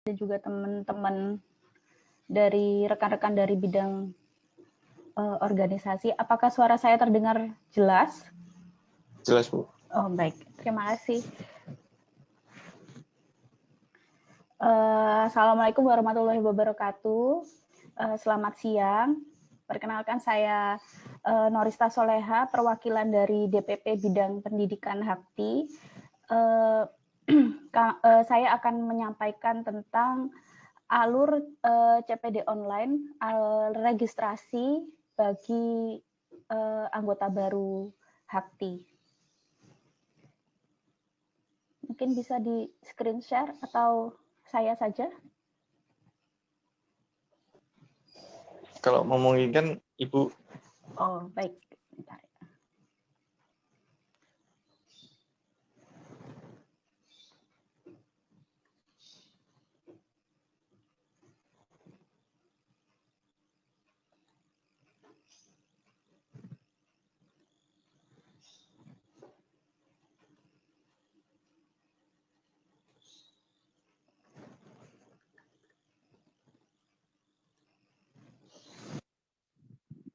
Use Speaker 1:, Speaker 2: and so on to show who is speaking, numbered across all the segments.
Speaker 1: dan juga teman-teman dari rekan-rekan dari bidang organisasi. Apakah suara saya terdengar jelas?
Speaker 2: Jelas, Bu.
Speaker 1: Oh, baik. Terima kasih. Assalamualaikum warahmatullahi wabarakatuh. Selamat siang. Perkenalkan saya Norista Soleha, perwakilan dari DPP Bidang Pendidikan Hakti. Saya akan menyampaikan tentang alur CPD online, registrasi bagi anggota baru Hakti. Mungkin bisa di screen share atau saya saja?
Speaker 2: Kalau memungkinkan, Ibu.
Speaker 1: Oh, baik. Bentar.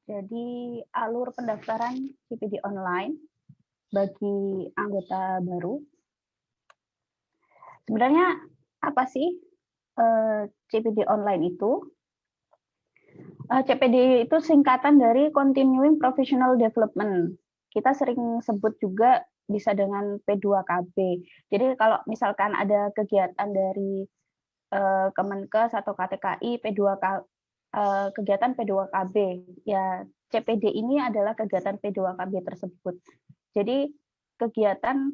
Speaker 1: Jadi alur pendaftaran CPD online bagi anggota baru. Sebenarnya apa sih CPD online itu? CPD itu singkatan dari Continuing Professional Development. Kita sering sebut juga bisa dengan P2KB. Jadi kalau misalkan ada kegiatan dari Kemenkes atau KTKI kegiatan P2KB, ya CPD ini adalah kegiatan P2KB tersebut. Jadi kegiatan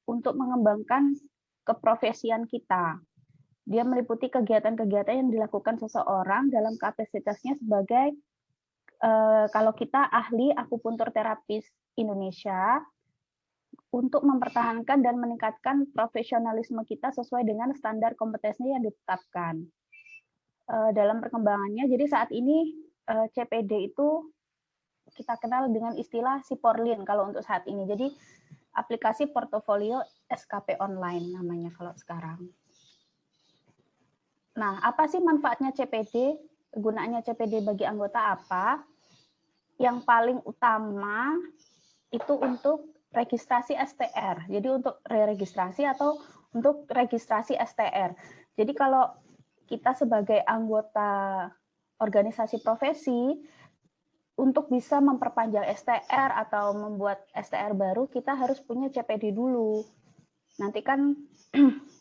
Speaker 1: untuk mengembangkan keprofesian kita. Dia meliputi kegiatan-kegiatan yang dilakukan seseorang dalam kapasitasnya sebagai kalau kita ahli akupuntur terapis Indonesia untuk mempertahankan dan meningkatkan profesionalisme kita sesuai dengan standar kompetensi yang ditetapkan. Dalam perkembangannya, jadi saat ini CPD itu kita kenal dengan istilah Siporlin kalau untuk saat ini. Jadi aplikasi portofolio SKP online namanya kalau sekarang. Nah, apa sih manfaatnya CPD? Gunaannya CPD bagi anggota apa? Yang paling utama itu untuk registrasi STR. Jadi untuk re-registrasi atau untuk registrasi STR. Jadi kalau kita sebagai anggota organisasi profesi, untuk bisa memperpanjang STR atau membuat STR baru, kita harus punya CPD dulu. Nanti kan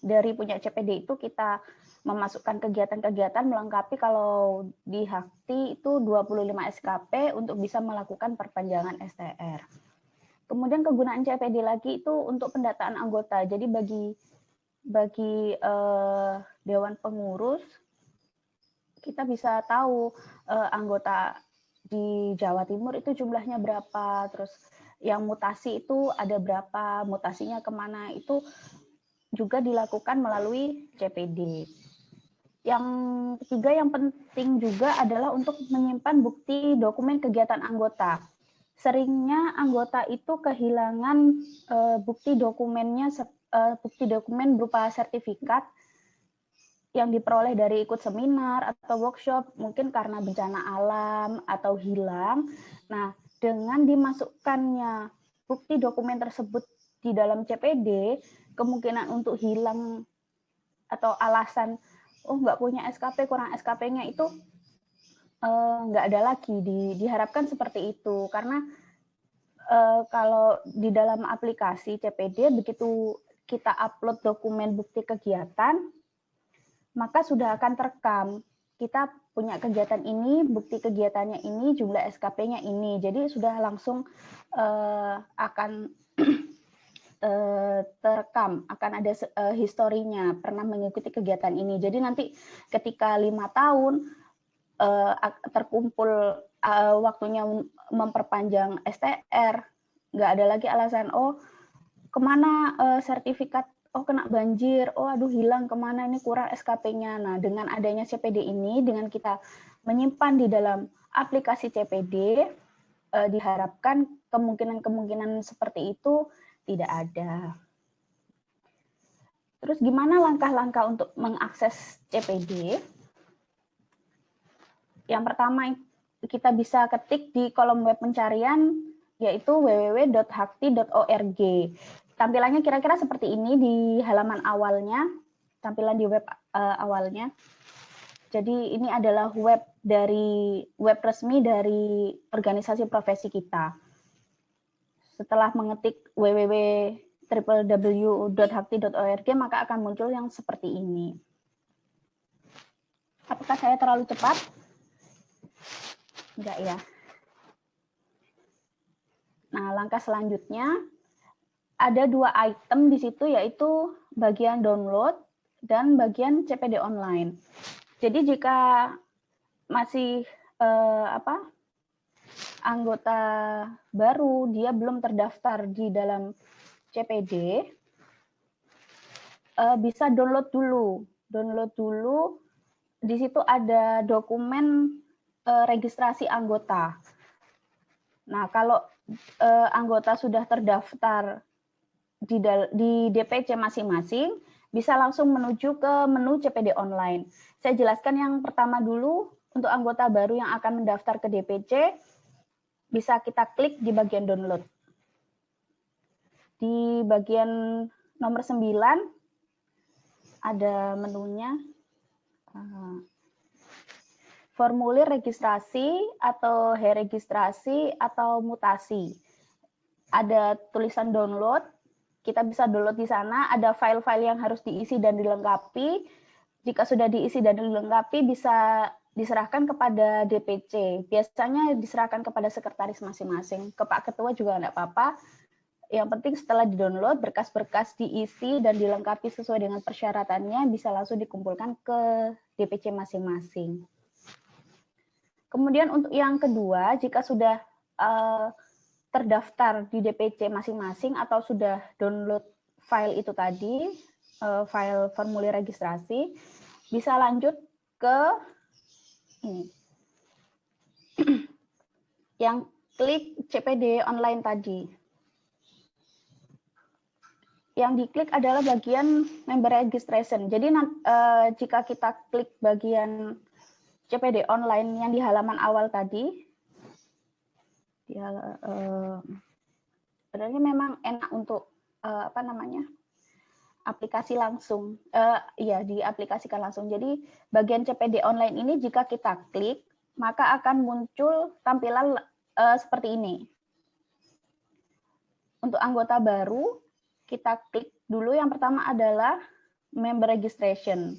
Speaker 1: dari punya CPD itu kita memasukkan kegiatan-kegiatan melengkapi kalau di Hakti itu 25 SKP untuk bisa melakukan perpanjangan STR. Kemudian kegunaan CPD lagi itu untuk pendataan anggota. Jadi bagi Dewan Pengurus, kita bisa tahu anggota di Jawa Timur itu jumlahnya berapa, terus yang mutasi itu ada berapa, mutasinya kemana, itu juga dilakukan melalui CPD. Yang ketiga yang penting juga adalah untuk menyimpan bukti dokumen kegiatan anggota. Seringnya anggota itu kehilangan bukti dokumen berupa sertifikat yang diperoleh dari ikut seminar atau workshop, mungkin karena bencana alam atau hilang. Nah, dengan dimasukkannya bukti dokumen tersebut di dalam CPD, kemungkinan untuk hilang atau alasan nggak punya SKP, kurang SKP-nya itu nggak ada lagi. Diharapkan seperti itu, karena kalau di dalam aplikasi CPD, begitu kita upload dokumen bukti kegiatan, maka sudah akan terekam. Kita punya kegiatan ini, bukti kegiatannya ini, jumlah SKP-nya ini. Jadi sudah langsung akan terekam, akan ada historinya, pernah mengikuti kegiatan ini. Jadi nanti ketika 5 tahun terkumpul waktunya memperpanjang STR, nggak ada lagi alasan, kemana sertifikat, kena banjir, aduh hilang kemana, ini kurang SKP-nya. Nah, dengan adanya CPD ini, dengan kita menyimpan di dalam aplikasi CPD, diharapkan kemungkinan-kemungkinan seperti itu tidak ada. Terus gimana langkah-langkah untuk mengakses CPD? Yang pertama kita bisa ketik di kolom web pencarian yaitu www.hakti.org. Tampilannya kira-kira seperti ini di halaman awalnya, tampilan di web awalnya. Jadi ini adalah web resmi dari organisasi profesi kita. Setelah mengetik www.hakti.org maka akan muncul yang seperti ini. Apakah saya terlalu cepat? Enggak ya. Nah, langkah selanjutnya ada 2 item di situ yaitu bagian download dan bagian CPD online. Jadi jika masih anggota baru, dia belum terdaftar di dalam CPD, bisa download dulu. Di situ ada dokumen registrasi anggota. Nah, kalau anggota sudah terdaftar di DPC masing-masing, bisa langsung menuju ke menu CPD online. Saya jelaskan yang pertama dulu, untuk anggota baru yang akan mendaftar ke DPC, bisa kita klik di bagian download. Di bagian nomor 9, ada menunya, formulir registrasi atau registrasi atau mutasi. Ada tulisan download, kita bisa download di sana, ada file-file yang harus diisi dan dilengkapi. Jika sudah diisi dan dilengkapi, bisa diserahkan kepada DPC. Biasanya diserahkan kepada sekretaris masing-masing. Ke Pak Ketua juga enggak apa-apa. Yang penting setelah di-download, berkas-berkas diisi dan dilengkapi sesuai dengan persyaratannya, bisa langsung dikumpulkan ke DPC masing-masing. Kemudian untuk yang kedua, jika sudah terdaftar di DPC masing-masing atau sudah download file itu tadi, file formulir registrasi, bisa lanjut ke ini. Yang klik CPD online tadi. Yang diklik adalah bagian member registration. Jadi jika kita klik bagian CPD online yang di halaman awal tadi, sebenarnya memang enak untuk aplikasi langsung, diaplikasikan langsung. Jadi bagian CPD online ini jika kita klik, maka akan muncul tampilan seperti ini. Untuk anggota baru, kita klik dulu yang pertama adalah member registration.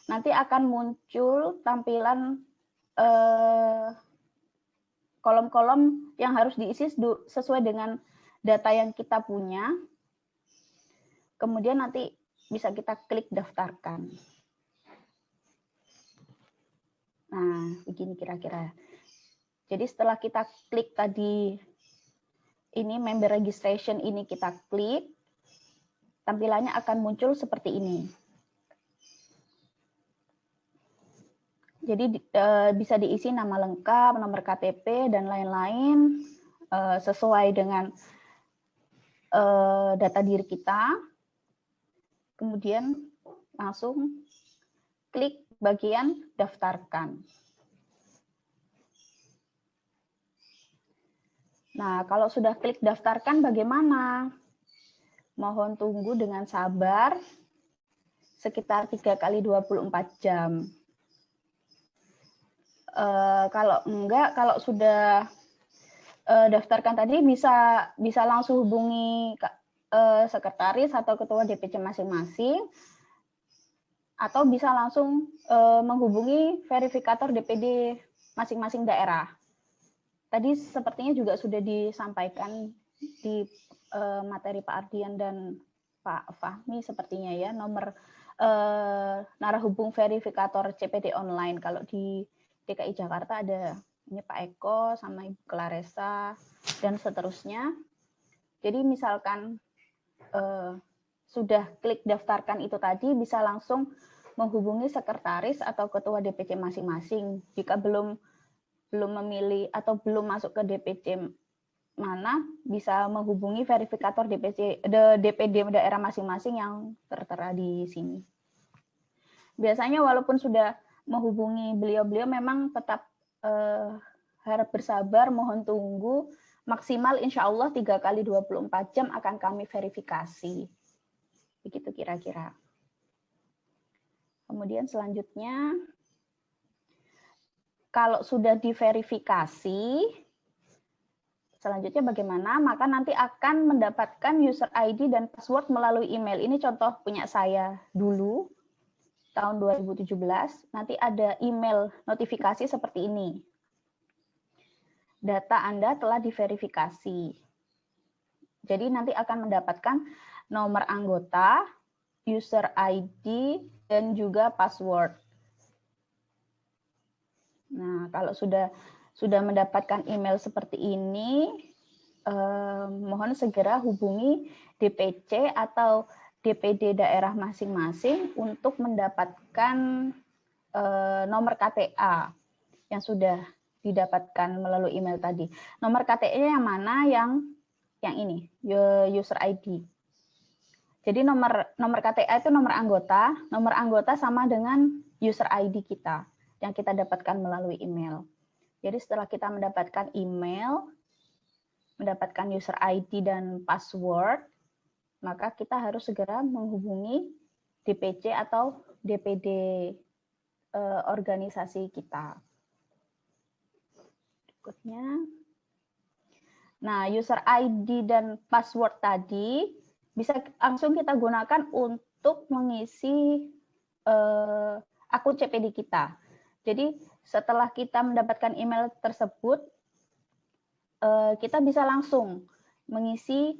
Speaker 1: Nanti akan muncul tampilan kolom-kolom yang harus diisi sesuai dengan data yang kita punya. Kemudian nanti bisa kita klik daftarkan. Nah, begini kira-kira. Jadi setelah kita klik tadi, ini member registration ini kita klik, tampilannya akan muncul seperti ini. Jadi bisa diisi nama lengkap, nomor KTP, dan lain-lain sesuai dengan data diri kita. Kemudian langsung klik bagian daftarkan. Nah, kalau sudah klik daftarkan bagaimana? Mohon tunggu dengan sabar sekitar 3 kali 24 jam. Kalau enggak, kalau sudah daftarkan tadi bisa langsung hubungi sekretaris atau ketua DPC masing-masing, atau bisa langsung menghubungi verifikator DPD masing-masing daerah. Tadi sepertinya juga sudah disampaikan di materi Pak Ardian dan Pak Fahmi sepertinya ya, nomor narahubung verifikator CPD online. Kalau di DKI Jakarta ada ini Pak Eko sama Ibu Claresa dan seterusnya. Jadi misalkan sudah klik daftarkan itu tadi, bisa langsung menghubungi sekretaris atau ketua DPC masing-masing. Jika belum memilih atau belum masuk ke DPC mana bisa menghubungi verifikator DPD daerah masing-masing yang tertera di sini. Biasanya walaupun sudah menghubungi beliau-beliau memang tetap harap bersabar, mohon tunggu, maksimal insya Allah 3 kali 24 jam akan kami verifikasi. Begitu kira-kira. Kemudian selanjutnya, kalau sudah diverifikasi, selanjutnya bagaimana? Maka nanti akan mendapatkan user ID dan password melalui email. Ini contoh punya saya dulu, tahun 2017. Nanti ada email notifikasi seperti ini. Data Anda telah diverifikasi. Jadi nanti akan mendapatkan nomor anggota, user ID, dan juga password. Nah, kalau sudah mendapatkan email seperti ini, mohon segera hubungi DPC atau DPD daerah masing-masing untuk mendapatkan nomor KTA yang sudah didapatkan melalui email tadi. Nomor KTA yang mana? Yang ini, user ID. Jadi nomor KTA itu nomor anggota sama dengan user ID kita yang kita dapatkan melalui email. Jadi setelah kita mendapatkan email, mendapatkan user ID dan password, maka kita harus segera menghubungi DPC atau DPD organisasi kita. Berikutnya. Nah, user ID dan password tadi bisa langsung kita gunakan untuk mengisi akun CPD kita. Jadi setelah kita mendapatkan email tersebut, kita bisa langsung mengisi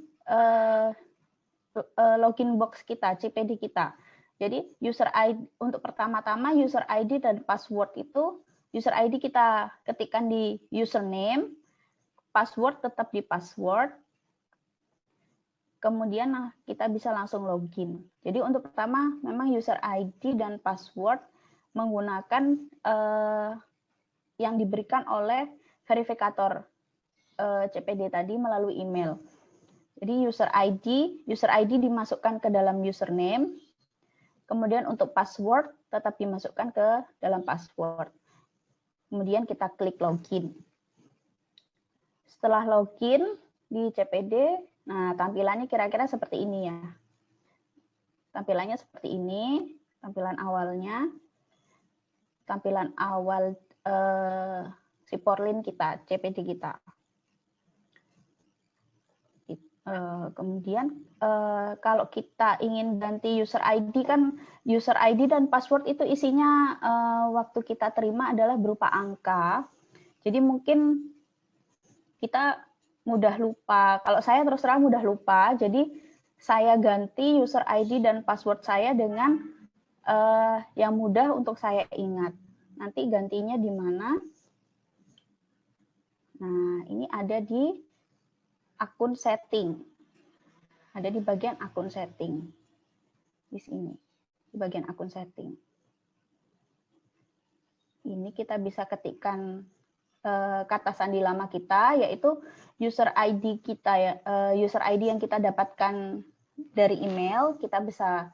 Speaker 1: login box kita, CPD kita. Jadi user ID untuk pertama-tama user ID dan password itu, user ID kita ketikkan di username, password tetap di password, kemudian kita bisa langsung login. Jadi untuk pertama memang user ID dan password menggunakan yang diberikan oleh verifikator CPD tadi melalui email. Jadi user ID dimasukkan ke dalam username, kemudian untuk password tetap dimasukkan ke dalam password. Kemudian kita klik login. Setelah login di CPD, nah tampilannya kira-kira seperti ini ya. Tampilannya seperti ini, tampilan awalnya. Tampilan awal si Porlin kita, CPD kita. Kemudian kalau kita ingin ganti user ID kan user ID dan password itu isinya waktu kita terima adalah berupa angka. Jadi mungkin kita mudah lupa. Kalau saya terus terang mudah lupa, jadi saya ganti user ID dan password saya dengan yang mudah untuk saya ingat. Nanti gantinya di mana? Nah, ini ada di akun setting. Ada di bagian akun setting. Di sini, di bagian akun setting. Ini kita bisa ketikkan kata sandi lama kita, yaitu user ID kita ya, user ID yang kita dapatkan dari email, kita bisa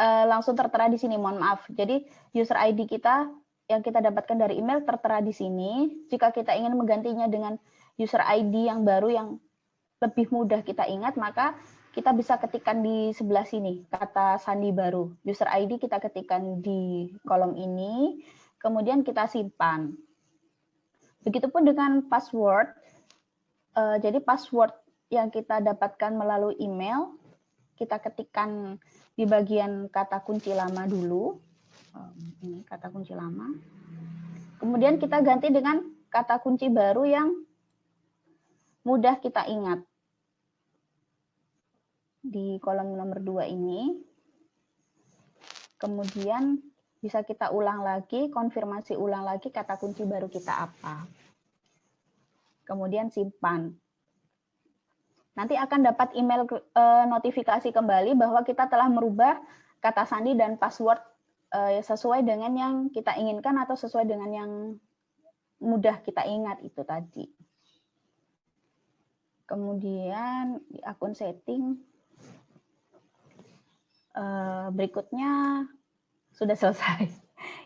Speaker 1: langsung tertera di sini, mohon maaf. Jadi user ID kita yang kita dapatkan dari email tertera di sini. Jika kita ingin menggantinya dengan user ID yang baru yang lebih mudah kita ingat, maka kita bisa ketikkan di sebelah sini, kata sandi baru. User ID kita ketikkan di kolom ini, kemudian kita simpan. Begitupun dengan password. Jadi password yang kita dapatkan melalui email, kita ketikkan di bagian kata kunci lama dulu. Ini kata kunci lama. Kemudian kita ganti dengan kata kunci baru yang mudah kita ingat. Di kolom nomor 2 ini. Kemudian bisa kita ulang lagi, konfirmasi ulang lagi kata kunci baru kita apa. Kemudian simpan. Nanti akan dapat email notifikasi kembali bahwa kita telah merubah kata sandi dan password sesuai dengan yang kita inginkan atau sesuai dengan yang mudah kita ingat itu tadi. Kemudian di akun setting, berikutnya sudah selesai.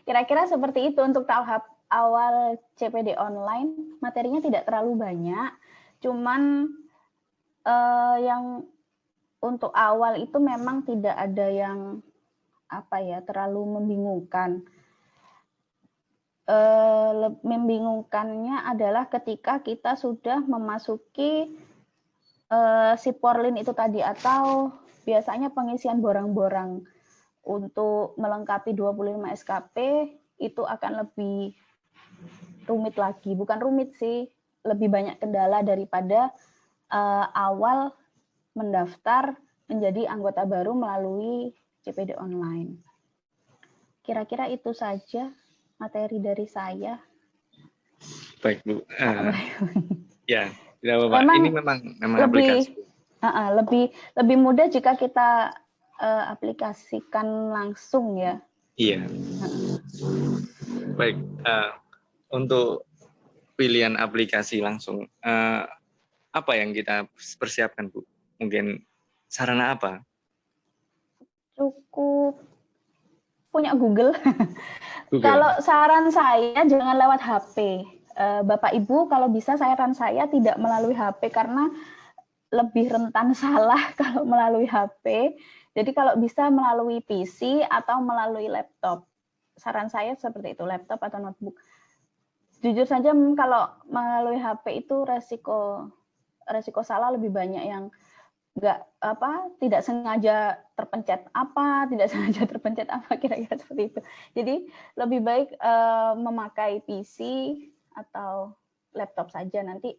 Speaker 1: Kira-kira seperti itu untuk tahap awal CPD online. Materinya tidak terlalu banyak, cuman yang untuk awal itu memang tidak ada yang terlalu membingungkan. Membingungkannya adalah ketika kita sudah memasuki si Porlin itu tadi, atau biasanya pengisian borang-borang untuk melengkapi 25 SKP itu akan lebih rumit lagi. Bukan rumit sih, lebih banyak kendala daripada awal mendaftar menjadi anggota baru melalui CPD online. Kira-kira itu saja materi dari saya.
Speaker 2: Baik, Bu. Ya, tidak apa-apa.
Speaker 1: Memang
Speaker 2: Ini memang
Speaker 1: lebih,
Speaker 2: aplikasi.
Speaker 1: Lebih mudah jika kita aplikasikan langsung ya.
Speaker 2: Iya. Baik, untuk pilihan aplikasi langsung, apa yang kita persiapkan, Bu? Mungkin sarana apa?
Speaker 1: Cukup punya Google. Kalau saran saya jangan lewat HP. Bapak Ibu, kalau bisa saran saya tidak melalui HP karena lebih rentan salah kalau melalui HP. Jadi kalau bisa melalui PC atau melalui laptop. Saran saya seperti itu, laptop atau notebook. Jujur saja kalau melalui HP itu resiko salah lebih banyak, yang tidak sengaja terpencet kira-kira seperti itu. Jadi lebih baik memakai PC atau laptop saja. Nanti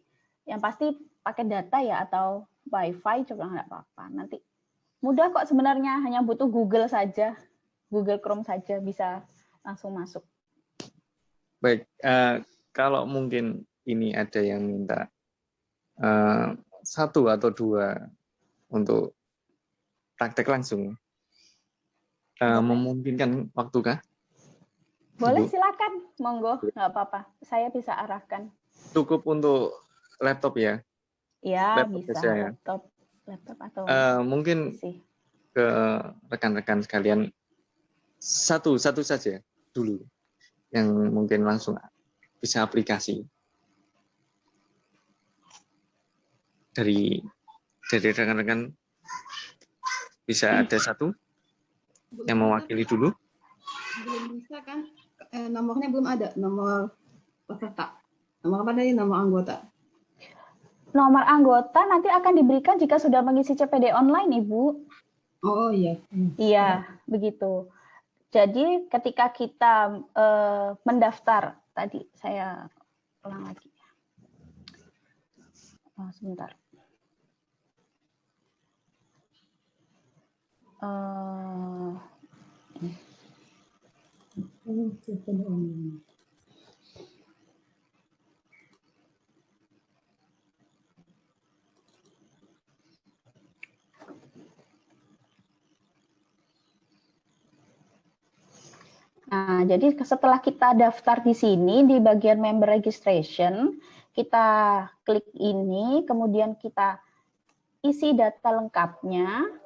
Speaker 1: yang pasti pakai data ya, atau WiFi juga nggak apa-apa. Nanti mudah kok sebenarnya, hanya butuh Google saja, Google Chrome saja bisa langsung masuk.
Speaker 2: Baik, kalau mungkin ini ada yang minta 1 atau 2 untuk praktek langsung, memungkinkan waktukah?
Speaker 1: Boleh, silakan, monggo, nggak apa-apa. Saya bisa arahkan.
Speaker 2: Cukup untuk laptop ya?
Speaker 1: Ya,
Speaker 2: laptop
Speaker 1: bisa
Speaker 2: ya.
Speaker 1: laptop atau
Speaker 2: mungkin
Speaker 1: PC.
Speaker 2: Ke rekan-rekan sekalian, satu saja dulu yang mungkin langsung bisa aplikasi. Dari rekan-rekan bisa ada 1 yang mewakili dulu.
Speaker 3: Belum bisa kan, nomornya belum ada, nomor peserta. Nomor apa tadi? Nomor anggota.
Speaker 1: Nomor anggota nanti akan diberikan jika sudah mengisi CPD online, Ibu.
Speaker 3: Oh iya.
Speaker 1: Iya, begitu. Jadi ketika kita mendaftar, tadi saya ulang lagi. Sebentar. Nah, jadi setelah kita daftar di sini, di bagian member registration, kita klik ini, kemudian kita isi data lengkapnya.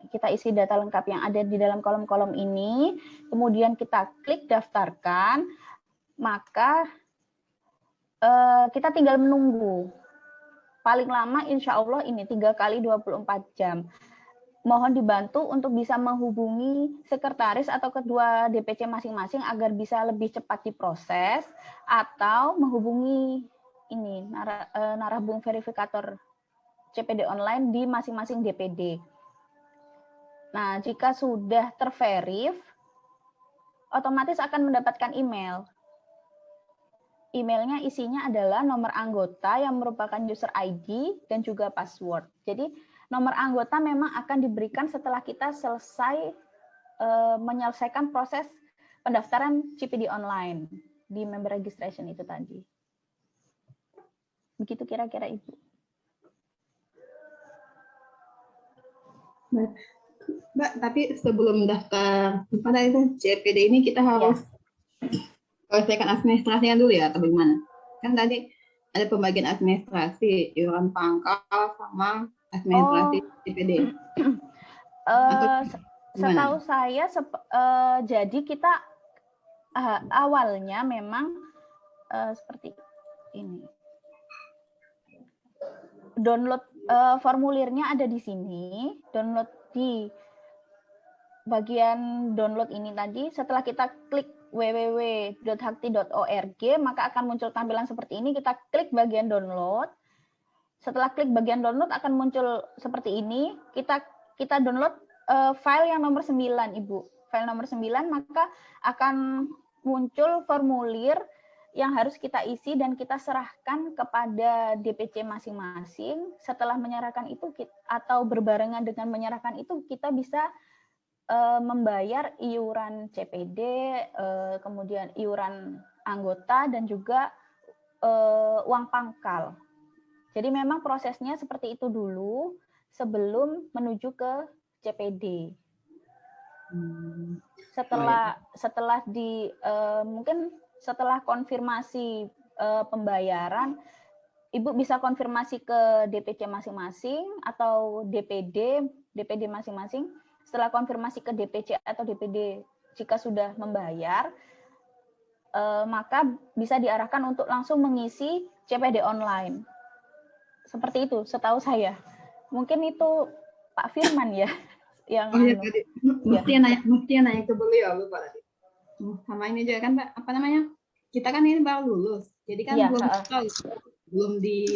Speaker 1: Kita isi data lengkap yang ada di dalam kolom-kolom ini, kemudian kita klik daftarkan, maka kita tinggal menunggu. Paling lama insya Allah ini 3 kali 24 jam. Mohon dibantu untuk bisa menghubungi sekretaris atau ketua DPC masing-masing agar bisa lebih cepat diproses, atau menghubungi ini narabung verifikator CPD online di masing-masing DPD. Nah, jika sudah terverif, otomatis akan mendapatkan email. Emailnya isinya adalah nomor anggota yang merupakan user ID dan juga password. Jadi nomor anggota memang akan diberikan setelah kita selesai menyelesaikan proses pendaftaran CPD online di member registration itu tadi. Begitu kira-kira, Ibu.
Speaker 3: Mbak, tapi sebelum daftar pada itu CPD ini kita harus selesaikan administrasinya dulu ya, atau bagaimana? Kan tadi ada pembagian administrasi, iuran pangkal sama administrasi DPD.
Speaker 1: Setahu saya, jadi kita awalnya memang seperti ini. Download formulirnya ada di sini, download di bagian download ini tadi. Setelah kita klik www.hakti.org, maka akan muncul tampilan seperti ini. Kita klik bagian download. Setelah klik bagian download akan muncul seperti ini. Kita download file yang nomor 9, Ibu. File nomor 9, maka akan muncul formulir yang harus kita isi dan kita serahkan kepada DPC masing-masing. Setelah menyerahkan itu atau berbarengan dengan menyerahkan itu, kita bisa membayar iuran CPD, kemudian iuran anggota, dan juga uang pangkal. Jadi memang prosesnya seperti itu dulu sebelum menuju ke CPD. Mungkin setelah konfirmasi pembayaran, Ibu bisa konfirmasi ke DPC masing-masing atau DPD masing-masing. Setelah konfirmasi ke DPC atau DPD jika sudah membayar, maka bisa diarahkan untuk langsung mengisi CPD online. Seperti itu, setahu saya. Mungkin itu Pak Firman ya yang
Speaker 3: tadi. Mesti nanya ke beliau, lupa tadi. Sama ini juga kan, Pak, apa namanya? Kita kan ini baru lulus, jadi kan belum di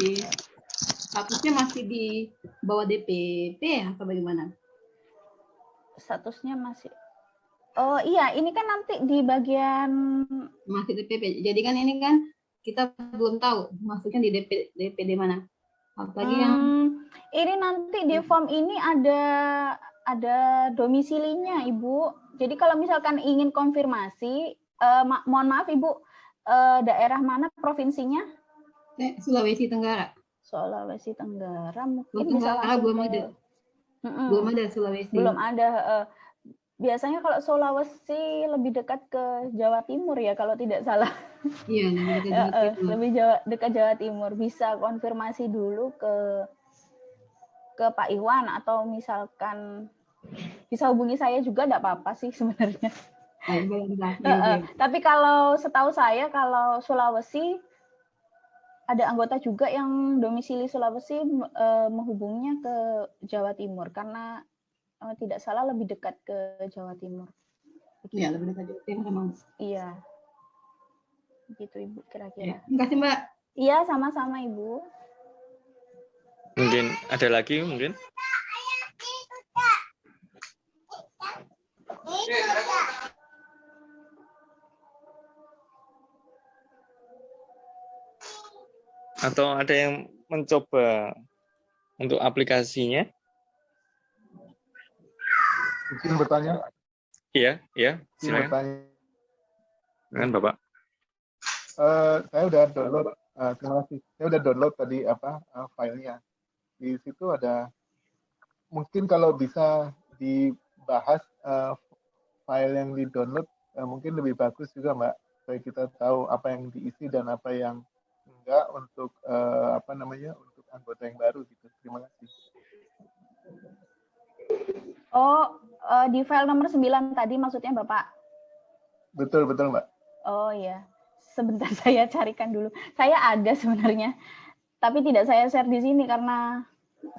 Speaker 3: statusnya masih di bawah DPP atau bagaimana?
Speaker 1: Statusnya masih. Oh iya, ini kan nanti di bagian
Speaker 3: masih DPP. Jadi kan ini kan kita belum tahu maksudnya di DPD mana. Apalagi yang
Speaker 1: ini nanti di form ini ada domisilinya, Ibu. Jadi kalau misalkan ingin konfirmasi, mohon maaf Ibu, daerah mana provinsinya?
Speaker 3: Sulawesi Tenggara.
Speaker 1: Sulawesi Tenggara mungkin bisa langsung
Speaker 3: belum ada. Belum ada Sulawesi.
Speaker 1: Belum ada. Biasanya kalau Sulawesi lebih dekat ke Jawa Timur ya kalau tidak salah.
Speaker 3: Iya,
Speaker 1: lebih dekat Jawa Timur. Bisa konfirmasi dulu ke Pak Iwan atau misalkan bisa hubungi saya juga, enggak apa-apa sih sebenarnya. Tapi kalau setahu saya kalau Sulawesi ada anggota juga yang domisili Sulawesi menghubungnya ke Jawa Timur karena tidak salah lebih dekat ke Jawa Timur.
Speaker 3: Iya, lebih dekat Jawa Timur memang.
Speaker 1: Iya. Begitu Ibu kira-kira.
Speaker 3: Terima kasih Mbak.
Speaker 1: Iya, sama-sama Ibu.
Speaker 2: Mungkin ada lagi mungkin? Atau ada yang mencoba untuk aplikasinya?
Speaker 4: Izin bertanya?
Speaker 2: Iya,
Speaker 4: Izin
Speaker 2: silakan.
Speaker 4: bertanya.
Speaker 2: Dengan Bapak.
Speaker 4: Saya udah download, terima kasih. Saya udah download tadi filenya. Di situ ada, mungkin kalau bisa dibahas file yang di-download, mungkin lebih bagus juga Mbak, supaya kita tahu apa yang diisi dan apa yang enggak untuk untuk anggota yang baru gitu. Terima kasih.
Speaker 1: Oh, di file nomor 9 tadi maksudnya Bapak?
Speaker 4: Betul Mbak.
Speaker 1: Oh iya. Sebentar saya carikan dulu. Saya ada sebenarnya, tapi tidak saya share di sini karena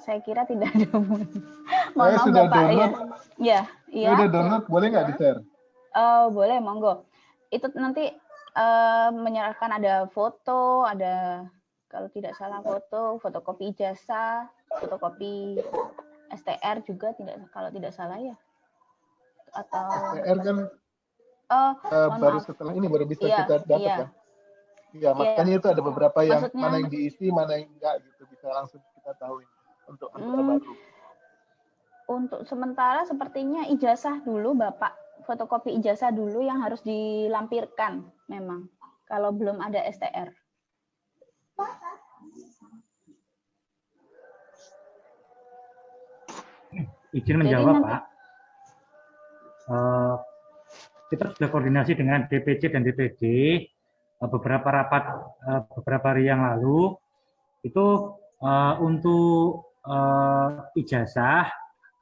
Speaker 1: saya kira tidak ada. Mohon maaf
Speaker 4: sudah
Speaker 1: Bapak
Speaker 4: download.
Speaker 1: Ya.
Speaker 4: Saya udah download, boleh nggak di-share?
Speaker 1: Oh, boleh, monggo. Itu nanti menyerahkan ada foto, ada kalau tidak salah fotokopi ijazah, fotokopi STR juga kalau tidak salah ya. Atau
Speaker 4: STR kan baru setelah ini baru bisa kita dapat ya. Iya, makanya itu ada beberapa yang mana yang diisi, mana yang enggak gitu, bisa langsung kita tahu untuk anggota baru.
Speaker 1: Untuk sementara sepertinya ijazah dulu Bapak, fotokopi ijazah dulu yang harus dilampirkan memang kalau belum ada STR.
Speaker 5: Izin menjawab Pak. Kita sudah koordinasi dengan DPC dan DPD. beberapa hari yang lalu itu untuk ijazah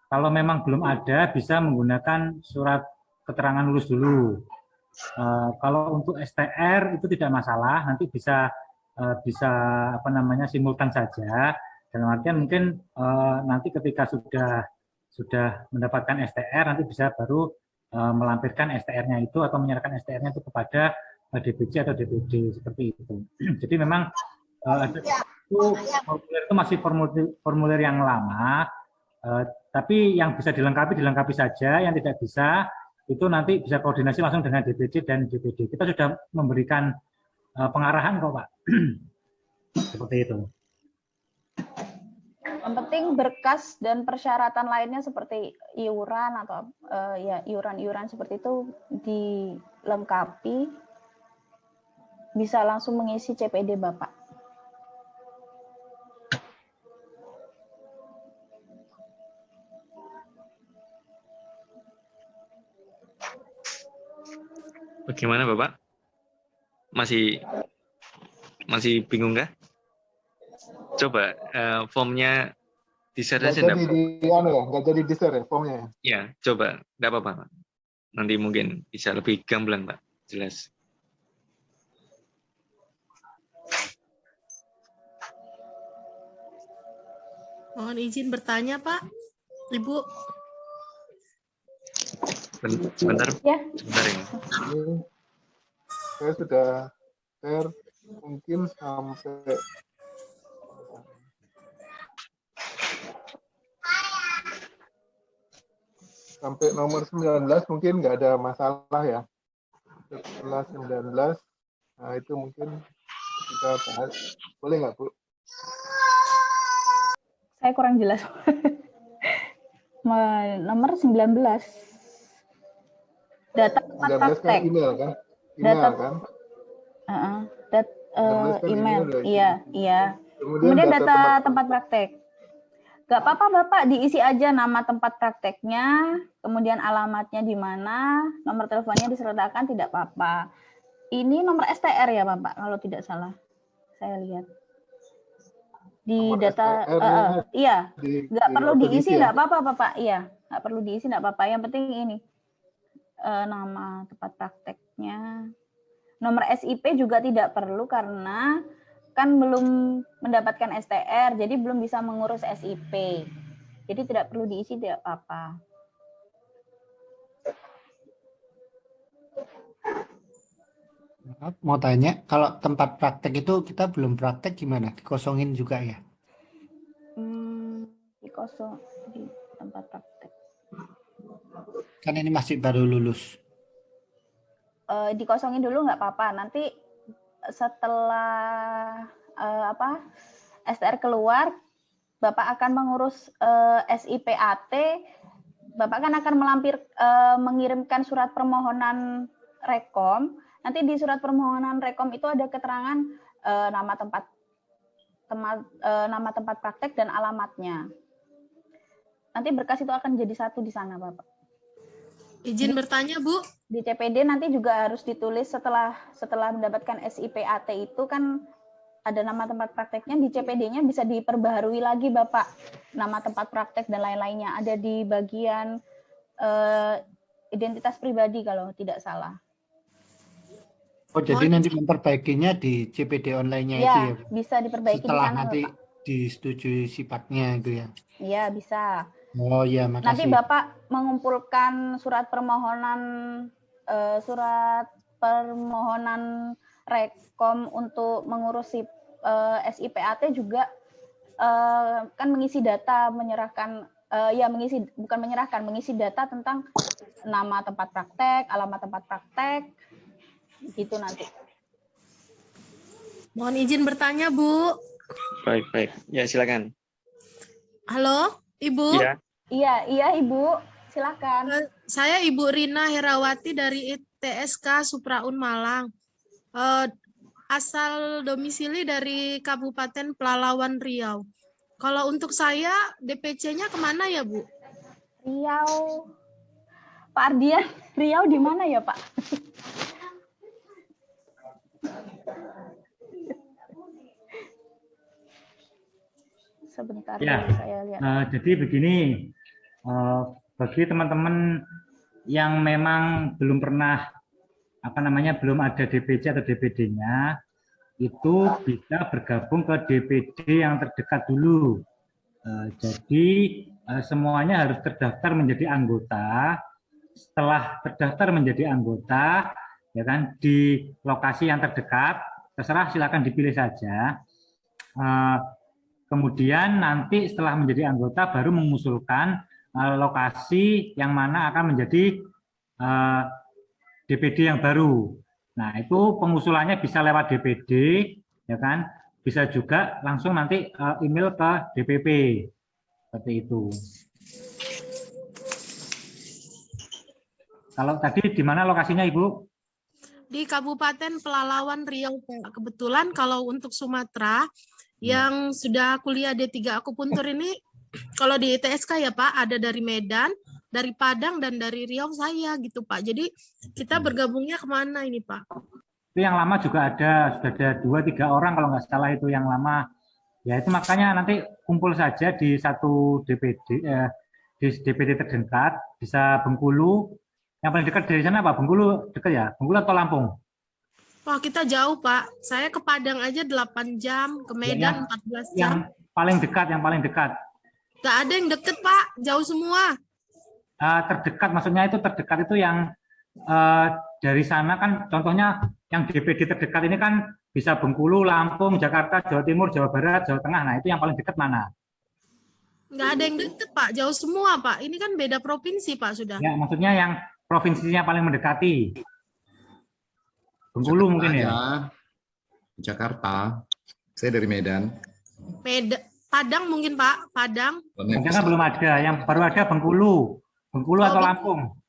Speaker 5: kalau memang belum ada bisa menggunakan surat keterangan lulus dulu. Kalau untuk STR itu tidak masalah, nanti bisa simultan saja. Dalam artian mungkin nanti ketika sudah mendapatkan STR nanti bisa baru melampirkan STR-nya itu atau menyerahkan STR-nya itu kepada DPC atau DPD seperti itu. Jadi memang formulir itu masih formulir yang lama, tapi yang bisa dilengkapi saja, yang tidak bisa itu nanti bisa koordinasi langsung dengan DPC dan DPD. Kita sudah memberikan pengarahan kok Pak, seperti itu.
Speaker 1: Yang penting berkas dan persyaratan lainnya seperti iuran atau ya iuran-iuran seperti itu dilengkapi, bisa langsung mengisi CPD Bapak.
Speaker 2: Bagaimana Bapak? Masih bingung nggak? Coba formnya di-share aja enggak?
Speaker 4: Nggak jadi di-share ya formnya?
Speaker 2: Ya, coba. Nggak apa-apa, Pak. Nanti mungkin bisa lebih gamblang, Pak. Jelas.
Speaker 6: Mohon izin bertanya, Pak. Ibu.
Speaker 2: Sebentar.
Speaker 1: Ya.
Speaker 2: Sebentar ya.
Speaker 4: Ini saya sudah share mungkin sampai nomor 19 mungkin nggak ada masalah ya. Setelah 19, nah itu mungkin kita bahas. Boleh nggak, Bu?
Speaker 1: Saya kurang jelas. Nomor 19. Data tempat
Speaker 4: 19 kan
Speaker 1: praktek.
Speaker 4: email kan? Email
Speaker 1: Data,
Speaker 4: kan?
Speaker 1: Email, iya. Kemudian data tempat praktek. Gak apa-apa Bapak, diisi aja nama tempat prakteknya, kemudian alamatnya di mana, nomor teleponnya disertakan, tidak apa-apa. Ini nomor STR ya Bapak, kalau tidak salah. Saya lihat. Di nomor data, iya. Nggak perlu diisi, nggak apa-apa Bapak. Iya, nggak perlu diisi, nggak apa-apa. Yang penting ini, nama tempat prakteknya. Nomor SIP juga tidak perlu karena kan belum mendapatkan STR, jadi belum bisa mengurus SIP. Jadi tidak perlu diisi, tidak apa-apa.
Speaker 7: Mau tanya, kalau tempat praktek itu kita belum praktek gimana? Dikosongin juga ya?
Speaker 1: Dikosong di tempat praktek.
Speaker 7: Kan ini masih baru lulus.
Speaker 1: Dikosongin dulu nggak apa-apa. Nanti setelah STR keluar, Bapak akan mengurus SIPAT. Bapak kan akan mengirimkan surat permohonan rekom. Nanti di surat permohonan rekom itu ada keterangan nama tempat praktek dan alamatnya. Nanti berkas itu akan jadi satu di sana, Bapak.
Speaker 6: Izin bertanya, Bu.
Speaker 1: Di CPD nanti juga harus ditulis setelah mendapatkan SIPAT itu kan ada nama tempat prakteknya, di CPD-nya bisa diperbaharui lagi, Bapak. Nama tempat praktek dan lain-lainnya ada di bagian identitas pribadi kalau tidak salah.
Speaker 7: Oh, jadi nanti memperbaikinya di CPD online-nya
Speaker 1: ya,
Speaker 7: itu ya?
Speaker 1: Bisa diperbaiki
Speaker 7: setelah
Speaker 1: di sana,
Speaker 7: nanti
Speaker 1: Bapak.
Speaker 7: Disetujui sifatnya itu ya?
Speaker 1: Iya, bisa.
Speaker 7: Oh ya, makasih.
Speaker 1: Nanti Bapak mengumpulkan surat permohonan rekom untuk mengurus SIPAT juga kan mengisi data, mengisi data tentang nama tempat praktek, alamat tempat praktek, gitu nanti.
Speaker 6: Mohon izin bertanya, Bu.
Speaker 2: Baik. Ya, silakan.
Speaker 6: Halo, Ibu.
Speaker 1: Iya, Ibu. Silakan.
Speaker 6: Saya Ibu Rina Herawati dari ITSK Supraun Malang. Asal domisili dari Kabupaten Pelalawan Riau. Kalau untuk saya, DPC-nya kemana ya, Bu?
Speaker 1: Riau. Pak Ardian, Riau di mana ya, Pak? Sebentar
Speaker 5: Ya,
Speaker 1: saya lihat.
Speaker 5: jadi begini, bagi teman-teman yang memang belum pernah belum ada DPC atau DPD-nya, itu bisa bergabung ke DPD yang terdekat dulu. Jadi semuanya harus terdaftar menjadi anggota. Setelah terdaftar menjadi anggota, ya kan, di lokasi yang terdekat, terserah silakan dipilih saja. Kemudian nanti setelah menjadi anggota baru mengusulkan lokasi yang mana akan menjadi DPD yang baru. Nah, itu pengusulannya bisa lewat DPD, ya kan? Bisa juga langsung nanti email ke DPP. Seperti itu. Kalau tadi di mana lokasinya, Ibu?
Speaker 6: Di Kabupaten Pelalawan Riau, Pak. Kebetulan kalau untuk Sumatera yang sudah kuliah D3 akupuntur ini, kalau di ITSK ya Pak, ada dari Medan, dari Padang, dan dari Riau saya gitu Pak. Jadi kita bergabungnya kemana ini Pak?
Speaker 5: Itu yang lama juga ada, sudah ada 2-3 orang kalau nggak salah itu yang lama. Ya itu makanya nanti kumpul saja di satu DPD, di DPD terdekat, bisa Bengkulu. Yang paling dekat dari sana Pak, Bengkulu dekat ya? Bengkulu atau Lampung?
Speaker 6: Wah kita jauh Pak, saya ke Padang aja 8 jam, ke Medan 14 jam.
Speaker 5: Yang paling dekat.
Speaker 6: Nggak ada yang deket Pak, jauh semua.
Speaker 5: Terdekat, maksudnya itu terdekat itu yang dari sana kan, contohnya yang DPD terdekat ini kan bisa Bengkulu, Lampung, Jakarta, Jawa Timur, Jawa Barat, Jawa Tengah. Nah itu yang paling dekat mana?
Speaker 6: Nggak ada yang deket Pak, jauh semua Pak. Ini kan beda provinsi Pak sudah.
Speaker 5: Ya maksudnya yang provinsinya paling mendekati. Bengkulu
Speaker 8: Jakarta
Speaker 5: mungkin ya?
Speaker 8: Jakarta. Saya dari Medan.
Speaker 6: Padang mungkin Pak, Padang.
Speaker 5: Padang kan belum ada, yang baru ada Bengkulu. Bengkulu atau Lampung?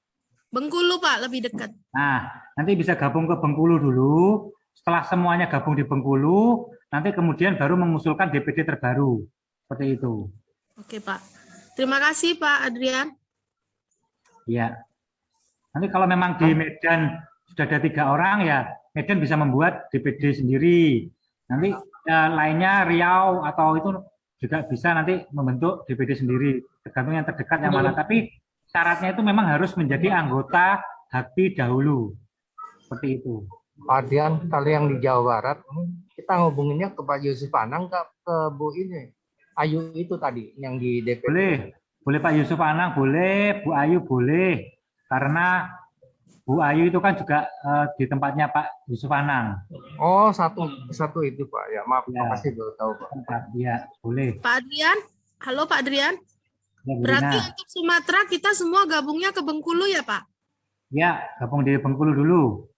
Speaker 6: Bengkulu Pak, lebih dekat.
Speaker 5: Nah, nanti bisa gabung ke Bengkulu dulu. Setelah semuanya gabung di Bengkulu, nanti kemudian baru mengusulkan DPD terbaru. Seperti itu.
Speaker 6: Oke Pak. Terima kasih Pak Adrian.
Speaker 5: Ya. Nanti kalau memang di Medan sudah ada 3 orang ya, Medan bisa membuat DPD sendiri. Nanti lainnya Riau atau itu juga bisa nanti membentuk DPD sendiri, tergantung yang terdekat yang mana. Tapi syaratnya itu memang harus menjadi anggota HAPI dahulu. Seperti itu.
Speaker 7: Pak Adrian, kalau yang di Jawa Barat, kita ngubunginnya ke Pak Yusuf Anang, ke Bu ini, Ayu itu tadi, yang di DPD.
Speaker 5: Boleh Pak Yusuf Anang, boleh, Bu Ayu boleh. Karena Bu Ayu itu kan juga di tempatnya Pak Yusuf Anang.
Speaker 7: Oh, satu itu Pak. Ya, maaf,
Speaker 5: Ya.
Speaker 7: makasih baru tahu Pak.
Speaker 5: Ya, boleh.
Speaker 6: Pak Adrian, halo Pak Adrian.
Speaker 5: Ya,
Speaker 6: Berarti untuk Sumatera kita semua gabungnya ke Bengkulu ya Pak?
Speaker 5: Ya, gabung di Bengkulu dulu.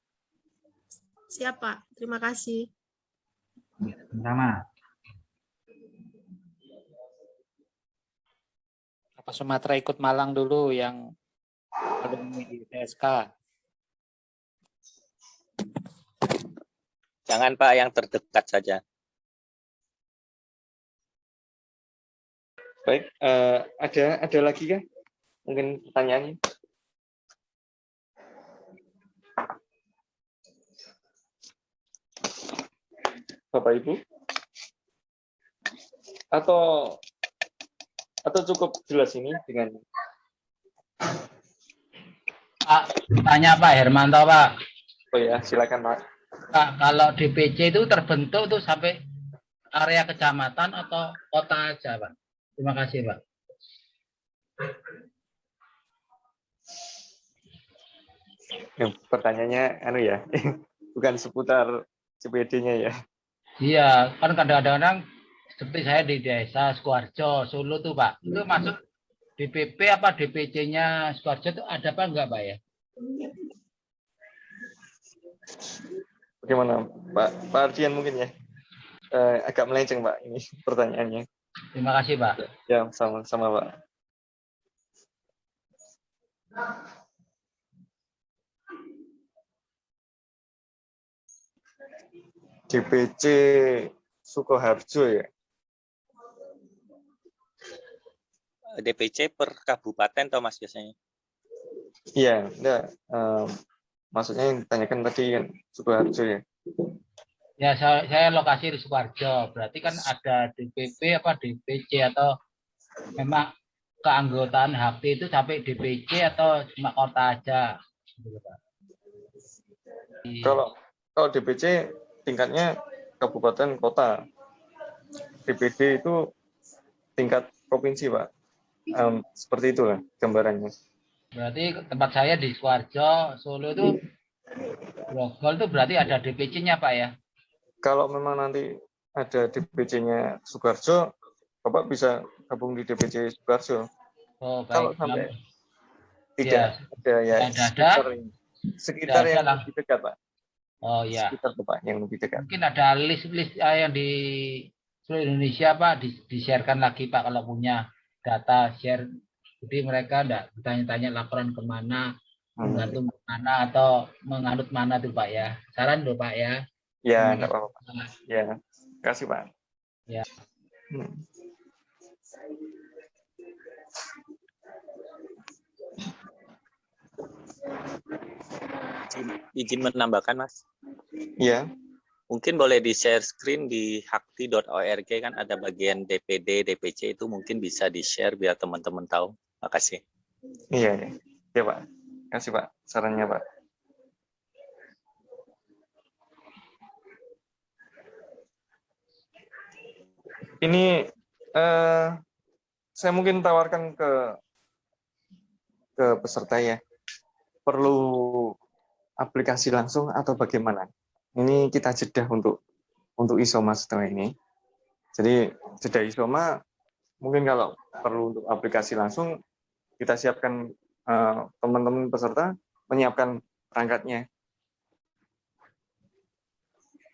Speaker 6: Siap Pak, terima kasih.
Speaker 5: Sama.
Speaker 9: Apa Sumatera ikut Malang dulu yang alumni di TSK?
Speaker 10: Jangan Pak, yang terdekat saja.
Speaker 2: Baik, ada lagi kah? Mungkin pertanyaannya. Bapak Ibu? Atau cukup jelas ini dengan
Speaker 11: Pak, tanya Pak Hermanto Pak.
Speaker 2: Oh ya, silakan Pak.
Speaker 11: Pak, kalau DPC itu terbentuk tuh sampai area kecamatan atau kota aja Pak? Terima kasih Pak.
Speaker 2: Pertanyaannya ya, bukan seputar CPD-nya ya.
Speaker 11: Iya, kan kadang-kadang seperti saya di desa Sukoharjo, Solo tuh Pak. Itu masuk DPP apa DPC-nya Sukoharjo itu ada apa enggak Pak ya?
Speaker 2: Bagaimana Pak Ardian mungkin ya? Agak melenceng Pak ini pertanyaannya.
Speaker 11: Terima kasih Pak.
Speaker 2: Ya, sama-sama Pak. DPC Sukoharjo ya?
Speaker 10: DPC per kabupaten atau Mas biasanya?
Speaker 2: Iya, enggak. Maksudnya yang ditanyakan tadi kan Sukoharjo ya.
Speaker 11: Ya, saya lokasi di Sukoharjo. Berarti kan ada DPP apa DPC atau memang keanggotaan HAKTI itu sampai DPC atau cuma kota aja? Gitu, Pak.
Speaker 2: Kalau DPC tingkatnya kabupaten kota. DPD itu tingkat provinsi, Pak. Seperti itulah gambarannya.
Speaker 11: Berarti tempat saya di Sukoharjo, Solo itu Grogol itu berarti ada DPC-nya, Pak ya?
Speaker 2: Kalau memang nanti ada DPC-nya Sukoharjo, Bapak bisa gabung di DPC Sukoharjo.
Speaker 11: Oh, baik.
Speaker 2: Kalau sampai tidak ada ya sekitar yang lebih dekat, Pak.
Speaker 11: Oh ya.
Speaker 2: Sekitar Bapak yang lebih dekat.
Speaker 11: Mungkin ada list-list yang di seluruh Indonesia, Pak, di-share-kan lagi, Pak, kalau punya data share. Jadi mereka enggak bertanya-tanya laporan kemana, menggantung mana atau menganut mana tuh, Pak ya. Saran loh, Pak ya.
Speaker 2: Ya, enggak apa-apa. Ya, kasih, Pak.
Speaker 11: Ya.
Speaker 10: Izin menambahkan, Mas.
Speaker 2: Iya.
Speaker 10: Mungkin boleh di-share screen di hakti.org, kan ada bagian DPD, DPC, itu mungkin bisa di-share biar teman-teman tahu. Makasih.
Speaker 2: Iya. Ya, Pak. Kasih, Pak, sarannya, Pak. Ini saya mungkin tawarkan ke peserta ya. Perlu aplikasi langsung atau bagaimana? Ini kita jeda untuk isoma setelah ini. Jadi jeda isoma mungkin kalau perlu untuk aplikasi langsung kita siapkan, teman-teman peserta menyiapkan perangkatnya.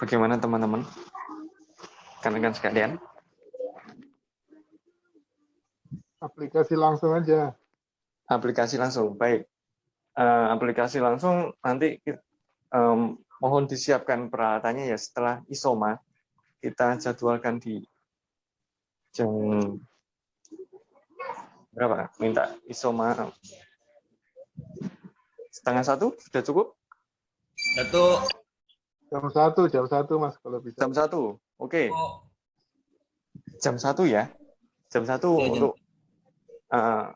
Speaker 2: Bagaimana teman-teman? Rekan-rekan sekalian.
Speaker 4: Aplikasi langsung aja.
Speaker 2: Aplikasi langsung, baik. Aplikasi langsung nanti mohon disiapkan peralatannya ya setelah isoma. Kita jadwalkan di jam berapa? Minta isoma 12:30 sudah cukup?
Speaker 4: Jam 1 Mas kalau bisa.
Speaker 2: Jam 1. Oke. Jam 1 ya. Jam 1 untuk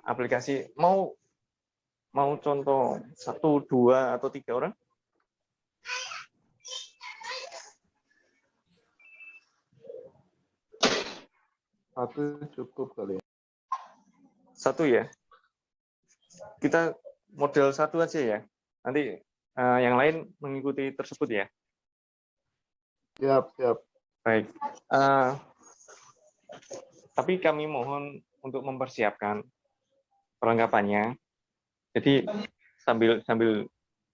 Speaker 2: aplikasi mau contoh 1, 2 atau 3 orang?
Speaker 4: Satu cukup kali ya.
Speaker 2: 1 ya. Kita model 1 aja ya. Nanti yang lain mengikuti tersebut ya.
Speaker 4: Siap.
Speaker 2: Baik. Tapi kami mohon untuk mempersiapkan perlengkapannya. Jadi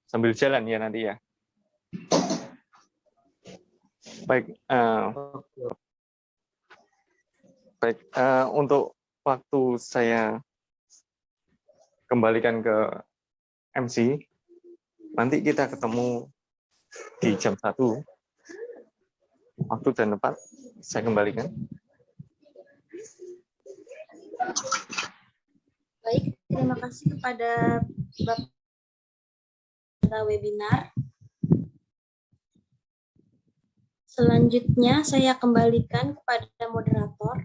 Speaker 2: sambil jalan ya nanti ya. Baik. Untuk waktu saya kembalikan ke MC. Nanti kita ketemu di jam 1. Waktu dan tempat saya kembalikan.
Speaker 12: Baik, terima kasih kepada Bapak webinar. Selanjutnya saya kembalikan kepada moderator,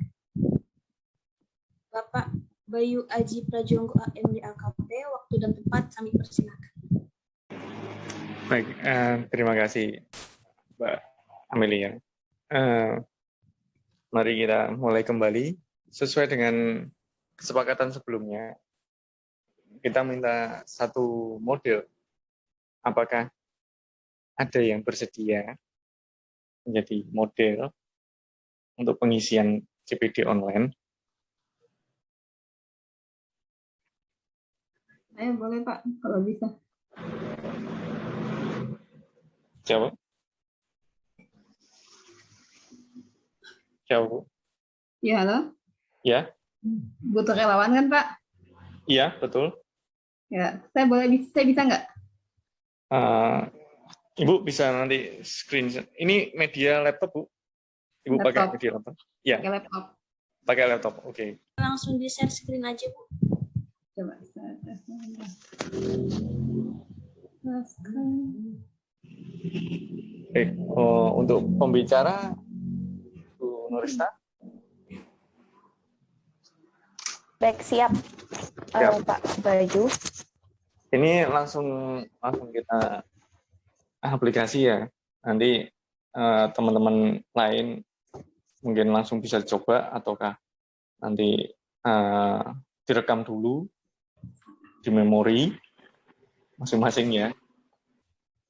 Speaker 12: Bapak Bayu Aji Prajonggo AMD AKP. Waktu dan tempat kami persilakan.
Speaker 2: Baik, terima kasih Mbak Amelia. Mari kita mulai kembali sesuai dengan kesepakatan sebelumnya. Kita minta satu model. Apakah ada yang bersedia menjadi model untuk pengisian CPD online?
Speaker 3: Saya boleh Pak, kalau bisa.
Speaker 2: Jawab.
Speaker 3: Ya, halo?
Speaker 2: Ya.
Speaker 3: Butuh relawan kan Pak?
Speaker 2: Iya, betul.
Speaker 3: Ya, saya bisa nggak?
Speaker 2: Ibu bisa nanti screen. Ini media laptop, Bu? Ibu
Speaker 3: Laptop.
Speaker 2: pakai media laptop? Ya.
Speaker 3: Pakai laptop.
Speaker 2: Pakai laptop, oke.
Speaker 12: Langsung di share screen aja, Bu.
Speaker 3: Coba saya tes.
Speaker 2: Untuk pembicara, Bu Nurista.
Speaker 1: Baik, siap, Pak Bayu.
Speaker 2: Ini langsung kita aplikasi ya. Nanti teman-teman lain mungkin langsung bisa coba, ataukah nanti direkam dulu di memori masing-masing ya,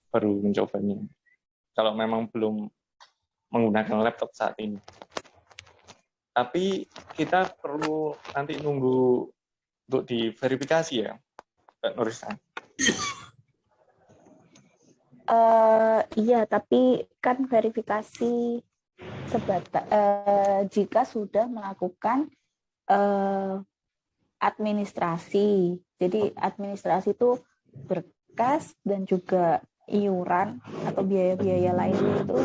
Speaker 2: baru mencobanya. Kalau memang belum menggunakan laptop saat ini. Tapi kita perlu nanti nunggu untuk diverifikasi ya, Mbak Nurista.
Speaker 1: Iya, tapi kan verifikasi jika sudah melakukan administrasi. Jadi administrasi itu berkas dan juga iuran atau biaya-biaya lainnya itu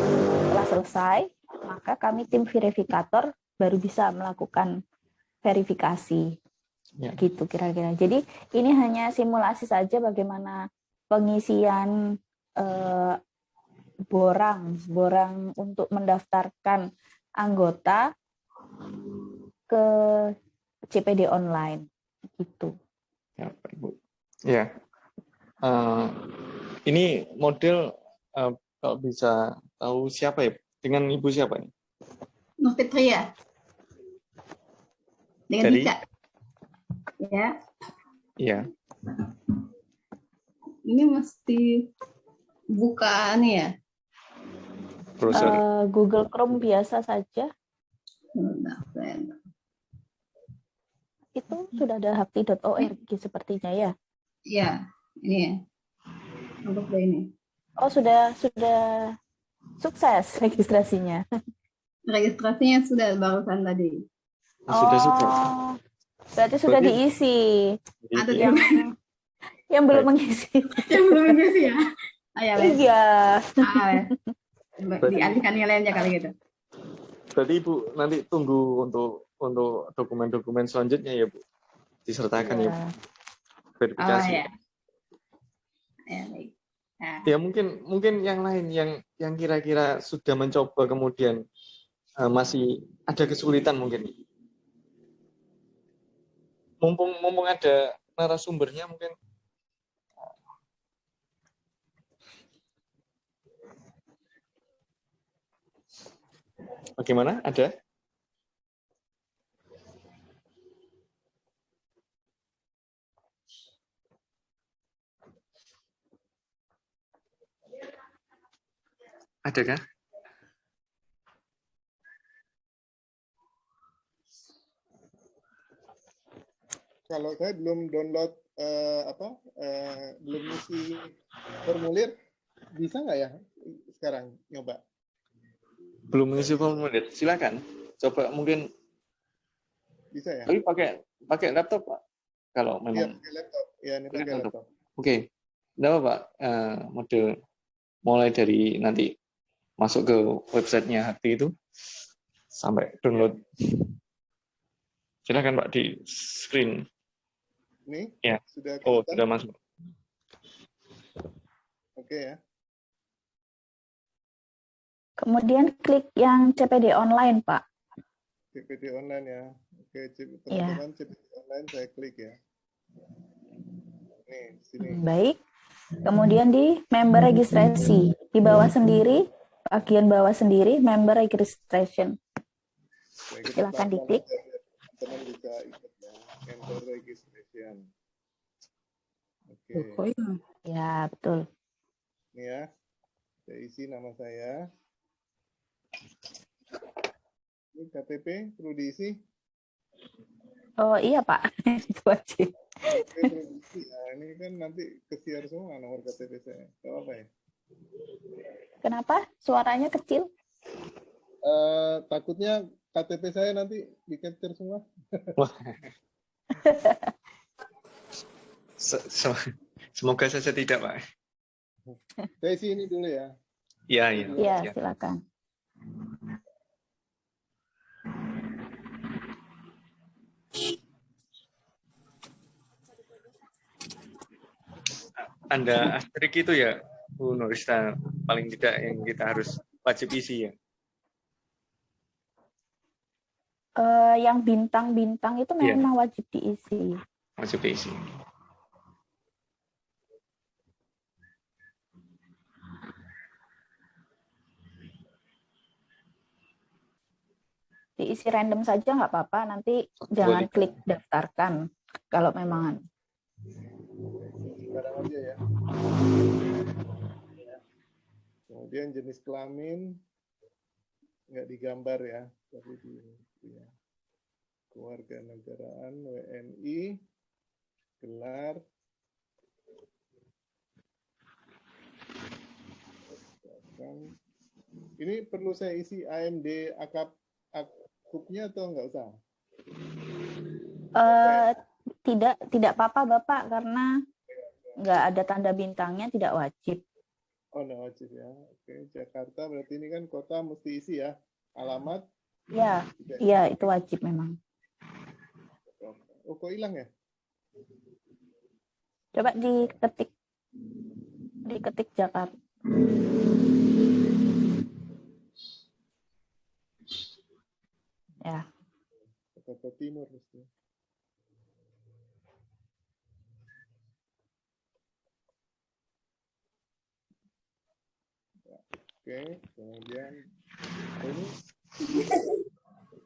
Speaker 1: telah selesai, maka kami tim verifikator baru bisa melakukan verifikasi.
Speaker 2: Ya.
Speaker 1: Gitu kira-kira. Jadi ini hanya simulasi saja bagaimana pengisian borang untuk mendaftarkan anggota ke CPD online gitu.
Speaker 2: Ya, Pak Ibu. Ya. Ini model kalau bisa tahu siapa ya? Dengan Ibu siapa nih?
Speaker 3: Nur Fitria. Dengan
Speaker 2: Dari?
Speaker 3: Dika. Ya.
Speaker 2: Iya.
Speaker 3: Ini mesti buka nih ya.
Speaker 2: Browser.
Speaker 1: Google Chrome biasa saja. Itu sudah ada hakti.org sepertinya ya.
Speaker 3: Iya, ini ya. Untuk ini.
Speaker 1: Oh, sudah sukses registrasinya.
Speaker 3: Registrasinya sudah barusan tadi.
Speaker 2: Sudah.
Speaker 1: Berarti sudah diisi.
Speaker 3: Ada
Speaker 1: yang belum mengisi.
Speaker 3: Yang belum mengisi ya.
Speaker 1: Iya.
Speaker 3: Dialihkan yang lainnya kali gitu.
Speaker 2: Berarti Ibu nanti tunggu untuk dokumen-dokumen selanjutnya ya, Bu. Disertakan ya, Bu. Verifikasi.
Speaker 3: Oh, ya. Ya, baik. Nah.
Speaker 2: Ya mungkin yang lain yang kira-kira sudah mencoba kemudian masih ada kesulitan mungkin. Mumpung ada narasumbernya mungkin. Bagaimana? Ada? Adakah?
Speaker 4: Kalau saya belum download belum ngisi formulir, bisa nggak ya sekarang nyoba?
Speaker 2: Belum mengisi formulir, silakan. Coba mungkin.
Speaker 4: Bisa ya?
Speaker 2: Tapi pakai laptop, Pak. Kalau memang.
Speaker 4: Iya, pakai laptop. Ya, ini pakai laptop.
Speaker 2: Oke. Tidak apa, Pak. Model mulai dari nanti masuk ke websitenya Hakti itu sampai download. Silakan Pak di screen.
Speaker 4: Ini
Speaker 2: ya.
Speaker 4: Sudah
Speaker 2: sudah masuk.
Speaker 4: Oke ya.
Speaker 1: Kemudian klik yang CPD online, Pak.
Speaker 4: CPD online ya. Oke, teman-teman CPD online saya klik ya. Nih, sini.
Speaker 1: Baik. Kemudian di member registrasi di bawah sendiri, bagian bawah sendiri member registration. Silakan diklik.
Speaker 4: Teman bisa ikut ya. Member registration. Oke.
Speaker 1: Ya, betul.
Speaker 4: Ini ya. Saya isi nama saya. Ini KTP perlu diisi?
Speaker 1: Oh iya Pak, itu aja.
Speaker 4: Nah, ini kan nanti kesiar semua nomor KTP saya. Gak apa ya?
Speaker 1: Kenapa suaranya kecil?
Speaker 4: Takutnya KTP saya nanti di-capture semua.
Speaker 2: Semoga saja tidak, Pak.
Speaker 4: Saya isi ini dulu ya.
Speaker 2: Iya.
Speaker 1: Iya, silakan.
Speaker 2: Anda asterik itu ya, Bu Nurista. paling tidak yang kita harus wajib isi ya.
Speaker 1: Yang bintang-bintang itu
Speaker 2: Iya.
Speaker 1: memang wajib diisi.
Speaker 2: Wajib diisi.
Speaker 1: Diisi random saja nggak apa-apa, nanti jangan klik daftarkan kalau memang.
Speaker 4: Sekarang aja ya. Kemudian jenis kelamin nggak digambar ya, tapi di ya. Kewarganegaraan WNI, gelar, ini perlu saya isi AMD akupnya atau nggak usah?
Speaker 1: Tidak apa-apa Bapak, karena nggak ada tanda bintangnya, tidak wajib.
Speaker 4: Oh, nggak wajib ya. Oke, Jakarta berarti ini kan kota mesti isi ya. Alamat?
Speaker 1: Ya, iya itu wajib memang.
Speaker 4: Oh, kok hilang ya?
Speaker 1: Coba diketik Jakarta. Ya.
Speaker 4: Jakarta Timur mesti. Oke, kemudian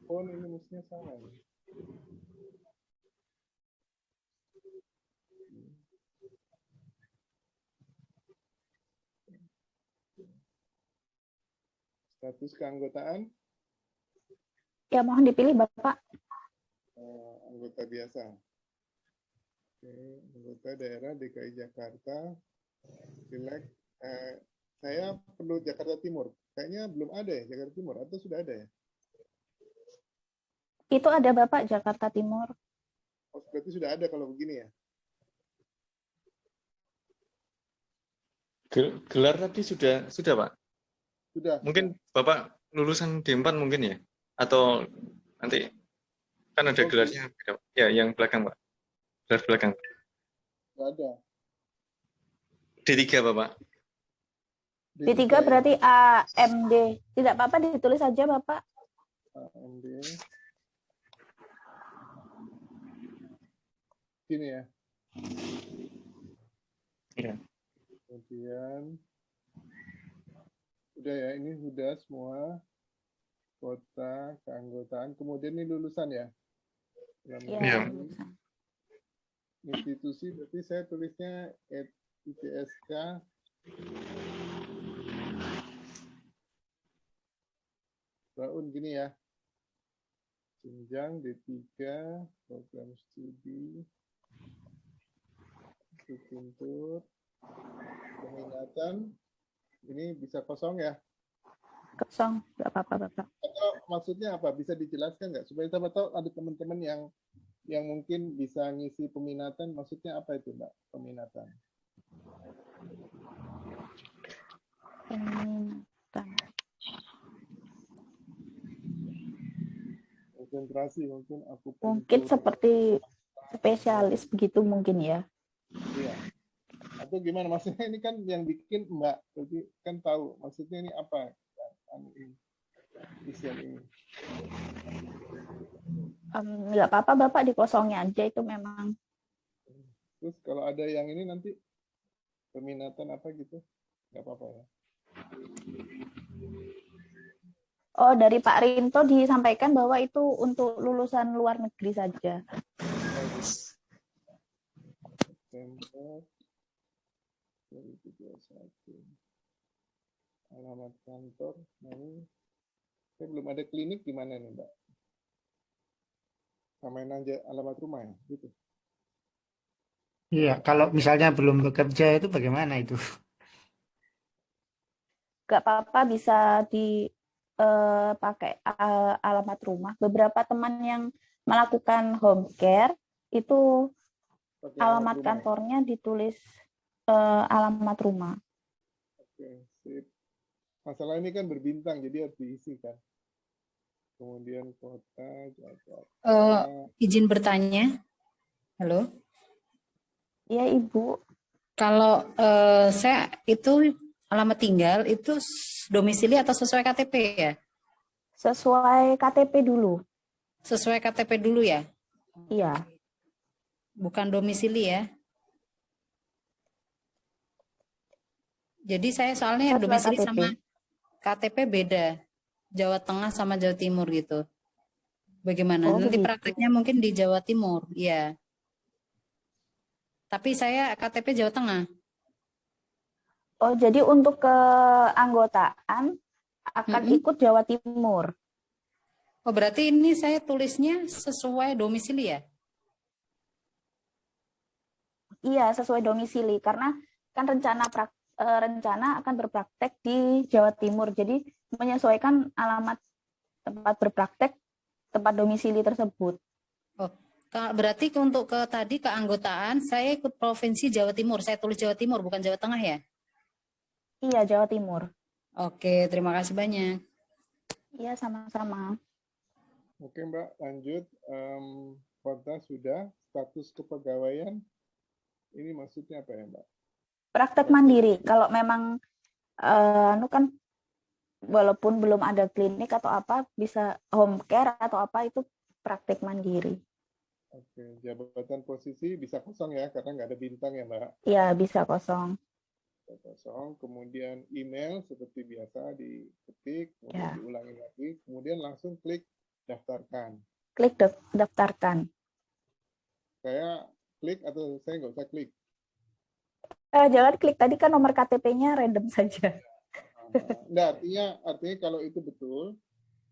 Speaker 4: ini mestinya sama. Status keanggotaan?
Speaker 1: Ya, mohon dipilih Bapak.
Speaker 4: Anggota biasa. Oke, anggota daerah DKI Jakarta. Pilek. Saya perlu Jakarta Timur. Kayaknya belum ada ya Jakarta Timur, atau sudah ada ya?
Speaker 1: Itu ada Bapak, Jakarta Timur.
Speaker 4: Oh, berarti sudah ada kalau begini ya?
Speaker 2: Gelar tadi sudah Pak?
Speaker 4: Sudah.
Speaker 2: Mungkin Bapak lulusan D4 mungkin ya? Atau nanti kan ada gelarnya beda. Ya, yang belakang Pak. Gelar belakang.
Speaker 4: Nggak ada.
Speaker 2: D3 Bapak.
Speaker 1: D3 berarti AMD. Tidak apa-apa, ditulis saja Bapak.
Speaker 4: AMD. Sini ya.
Speaker 2: Iya.
Speaker 4: Kemudian udah ya, ini sudah semua kota keanggotaan. Kemudian ini lulusan ya.
Speaker 1: Iya.
Speaker 4: Institusi berarti saya tulisnya ITSK. Tahun gini ya. Jenjang D3, program studi, tuntut, peminatan, ini bisa kosong ya?
Speaker 1: Kosong, nggak apa-apa Bapak.
Speaker 4: Atau maksudnya apa? Bisa dijelaskan nggak? Supaya siapa tahu ada teman-teman yang mungkin bisa ngisi peminatan, maksudnya apa itu Mbak, peminatan?
Speaker 1: Peminatan.
Speaker 4: Konsentrasi mungkin aku.
Speaker 1: Mungkin seperti spesialis begitu mungkin ya.
Speaker 4: Iya. Atau gimana maksudnya, ini kan yang bikin Mbak, jadi kan tahu maksudnya ini apa isian ini.
Speaker 1: Nggak apa-apa Bapak, dikosongnya aja itu memang.
Speaker 4: Terus kalau ada yang ini nanti peminatan apa gitu, nggak apa-apa ya.
Speaker 1: Oh, dari Pak Rinto disampaikan bahwa itu untuk lulusan luar negeri saja.
Speaker 4: September 2021. Alamat kantor, ini saya belum ada klinik di mana nih Mbak? Samain aja alamat rumah ya, gitu.
Speaker 5: Iya, kalau misalnya belum bekerja itu bagaimana itu?
Speaker 1: Nggak apa-apa, bisa dipakai alamat rumah. Beberapa teman yang melakukan home care itu alamat kantornya ditulis alamat rumah.
Speaker 4: Oke, sip. Masalah ini kan berbintang, jadi harus diisi kan. Kemudian kota Jakarta.
Speaker 13: Izin bertanya. Halo.
Speaker 1: Iya Ibu.
Speaker 13: Kalau saya itu alamat tinggal itu domisili atau sesuai KTP ya?
Speaker 1: Sesuai KTP dulu.
Speaker 13: Sesuai KTP dulu ya?
Speaker 1: Iya.
Speaker 13: Bukan domisili ya? Jadi saya soalnya yang
Speaker 1: Sesuai
Speaker 13: domisili
Speaker 1: KTP.
Speaker 13: sama KTP beda. Jawa Tengah sama Jawa Timur gitu. Bagaimana?
Speaker 1: Oh,
Speaker 13: Nanti
Speaker 1: begitu.
Speaker 13: prakteknya mungkin di Jawa Timur, ya. Tapi saya KTP Jawa Tengah.
Speaker 1: Oh, jadi untuk keanggotaan akan ikut Jawa Timur.
Speaker 13: Oh, berarti ini saya tulisnya sesuai domisili ya?
Speaker 1: Iya, sesuai domisili karena kan rencana akan berpraktek di Jawa Timur. Jadi menyesuaikan alamat tempat berpraktek, tempat domisili tersebut.
Speaker 13: Oh, berarti untuk tadi keanggotaan saya ikut provinsi Jawa Timur. Saya tulis Jawa Timur bukan Jawa Tengah ya?
Speaker 1: Iya, Jawa Timur.
Speaker 13: Oke, terima kasih banyak.
Speaker 1: Iya, sama-sama.
Speaker 4: Oke Mbak, lanjut. Kota sudah, status kepegawaian. Ini maksudnya apa ya Mbak?
Speaker 1: Praktek mandiri. Kalau memang kan walaupun belum ada klinik atau apa, bisa home care atau apa, itu praktek mandiri.
Speaker 4: Oke, jabatan posisi bisa kosong ya, karena nggak ada bintang ya Mbak?
Speaker 1: Iya, bisa kosong.
Speaker 4: Kosong, kemudian email seperti biasa diketik, kemudian diulangi lagi, kemudian langsung klik daftarkan.
Speaker 1: Klik daftarkan.
Speaker 4: Saya klik atau saya nggak usah klik?
Speaker 1: Jangan klik, tadi kan nomor KTP-nya random saja.
Speaker 4: Nah, artinya kalau itu betul,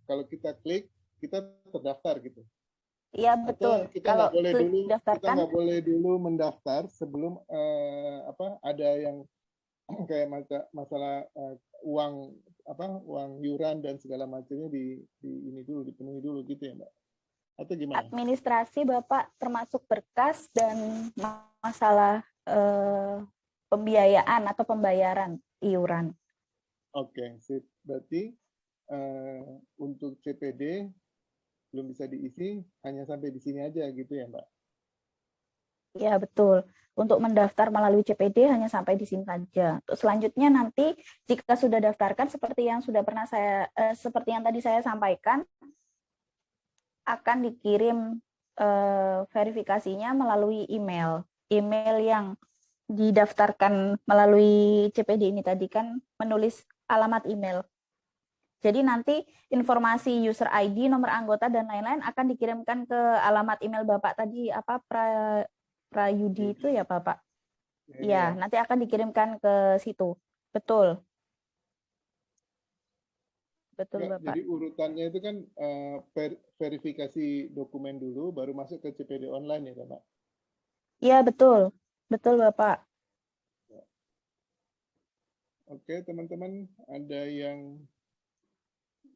Speaker 4: kalau kita klik, kita terdaftar gitu.
Speaker 1: Iya betul.
Speaker 4: Atau kita
Speaker 1: Kalau
Speaker 4: nggak boleh
Speaker 1: klik
Speaker 4: dulu,
Speaker 1: daftarkan,
Speaker 4: kita nggak boleh dulu mendaftar sebelum ada yang kayak masalah uang yuran dan segala macamnya dipenuhi dulu gitu ya Mbak? Atau gimana?
Speaker 1: administrasi Bapak termasuk berkas dan masalah pembiayaan atau pembayaran iuran.
Speaker 4: Oke, sip. Berarti untuk CPD belum bisa diisi, hanya sampai di sini aja gitu ya Mbak?
Speaker 1: Ya betul. Untuk mendaftar melalui CPD hanya sampai di sini saja. Untuk selanjutnya nanti jika sudah daftarkan seperti yang seperti yang tadi saya sampaikan, akan dikirim verifikasinya melalui email. Email yang didaftarkan melalui CPD ini tadi kan menulis alamat email. Jadi nanti informasi user ID, nomor anggota dan lain-lain akan dikirimkan ke alamat email Bapak tadi Prayudi itu ya Bapak? Iya, nanti akan dikirimkan ke situ. Betul. Betul Bapak.
Speaker 4: Jadi urutannya itu kan verifikasi dokumen dulu, baru masuk ke CPD online ya Pak?
Speaker 1: Iya betul. Betul Bapak.
Speaker 4: Oke teman-teman, ada yang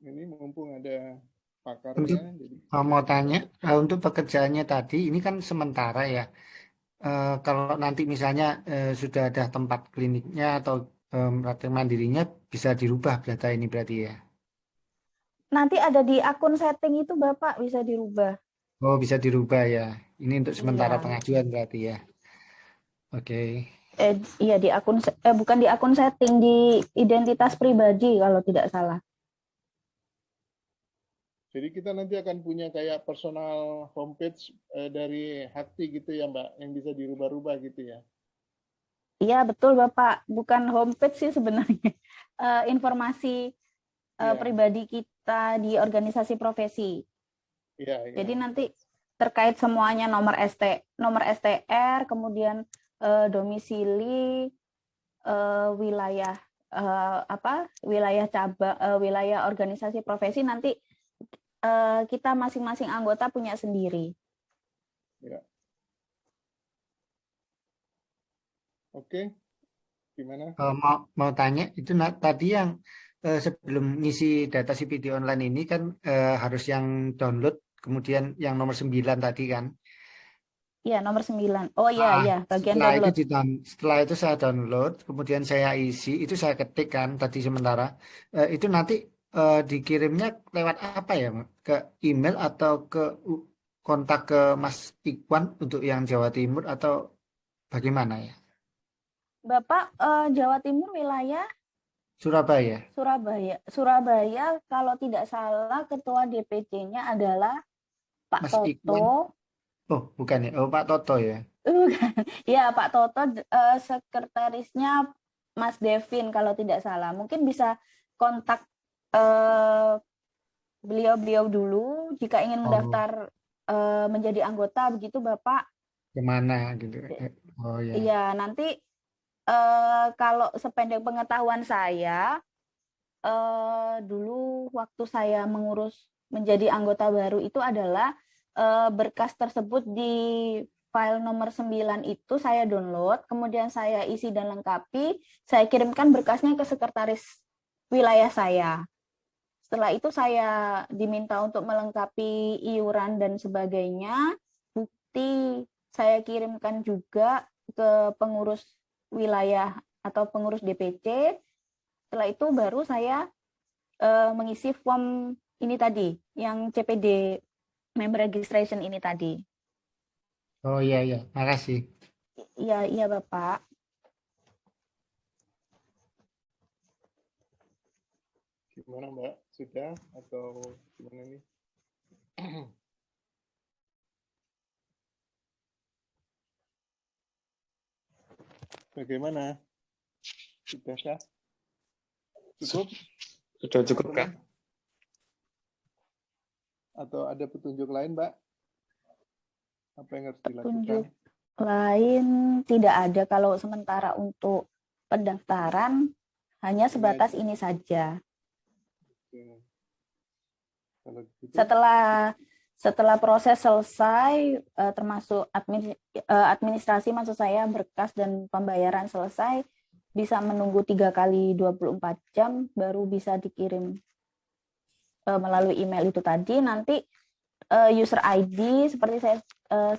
Speaker 4: ini mumpung ada pakarnya. Jadi
Speaker 7: mau tanya, untuk pekerjaannya tadi, ini kan sementara ya. Kalau nanti misalnya sudah ada tempat kliniknya atau praktek mandirinya, bisa dirubah data ini berarti ya?
Speaker 1: Nanti ada di akun setting itu Bapak, bisa dirubah.
Speaker 7: Oh, bisa dirubah ya. Ini untuk sementara
Speaker 1: Iya.
Speaker 7: pengajuan berarti ya. Oke.
Speaker 1: Iya di akun bukan di akun setting, di identitas pribadi kalau tidak salah.
Speaker 4: Jadi kita nanti akan punya kayak personal homepage dari Hakti gitu ya Mbak, yang bisa dirubah-rubah gitu ya?
Speaker 1: Iya betul Bapak, bukan homepage sih sebenarnya. Informasi pribadi kita di organisasi profesi.
Speaker 4: Iya.
Speaker 1: Jadi nanti terkait semuanya nomor STR, kemudian domisili, wilayah wilayah cabang, wilayah organisasi profesi nanti kita masing-masing anggota punya sendiri.
Speaker 4: Ya. Oke, gimana?
Speaker 7: Mau tanya, itu tadi yang sebelum ngisi data CPD online ini kan harus yang download, kemudian yang nomor 9 tadi kan?
Speaker 1: Iya, nomor 9. Oh iya, bagian download.
Speaker 7: Setelah itu saya download, kemudian saya isi, itu saya ketik kan tadi sementara. Itu nanti dikirimnya lewat apa ya? Ke email atau ke kontak ke Mas Ikhwan untuk yang Jawa Timur atau bagaimana ya?
Speaker 1: Bapak Jawa Timur wilayah
Speaker 7: Surabaya.
Speaker 1: Surabaya kalau tidak salah ketua DPC-nya adalah Pak
Speaker 7: Mas Iwan.
Speaker 1: Toto.
Speaker 7: Oh, bukan ya. Oh, Pak Toto ya.
Speaker 1: Bukan. Ya, Pak Toto, sekretarisnya Mas Devin kalau tidak salah. Mungkin bisa kontak beliau-beliau dulu jika ingin mendaftar menjadi anggota, begitu Bapak.
Speaker 7: Kemana gitu. Oh ya.
Speaker 1: Iya, nanti kalau sependek pengetahuan saya, dulu waktu saya mengurus menjadi anggota baru itu adalah berkas tersebut di file nomor 9 itu saya download, kemudian saya isi dan lengkapi, saya kirimkan berkasnya ke sekretaris wilayah saya. Setelah itu saya diminta untuk melengkapi iuran dan sebagainya, bukti saya kirimkan juga ke pengurus wilayah atau pengurus DPC. Setelah itu baru saya mengisi form ini tadi, yang CPD member registration ini tadi.
Speaker 7: Oh iya, iya. Makasih.
Speaker 1: Iya, iya Bapak.
Speaker 4: Gimana Mbak? Sudah atau gimana nih? Bagaimana? Sudahkah? Cukup?
Speaker 2: Sudah cukup kah?
Speaker 4: Atau ada petunjuk lain, Mbak? Apa yang harus dilakukan?
Speaker 1: Petunjuk lain tidak ada kalau sementara untuk pendaftaran hanya sebatas ini saja.
Speaker 4: Oke. Kalau gitu,
Speaker 1: Setelah proses selesai, termasuk administrasi maksud saya, berkas dan pembayaran selesai, bisa menunggu 3 kali 24 jam baru bisa dikirim melalui email itu tadi. Nanti user ID seperti saya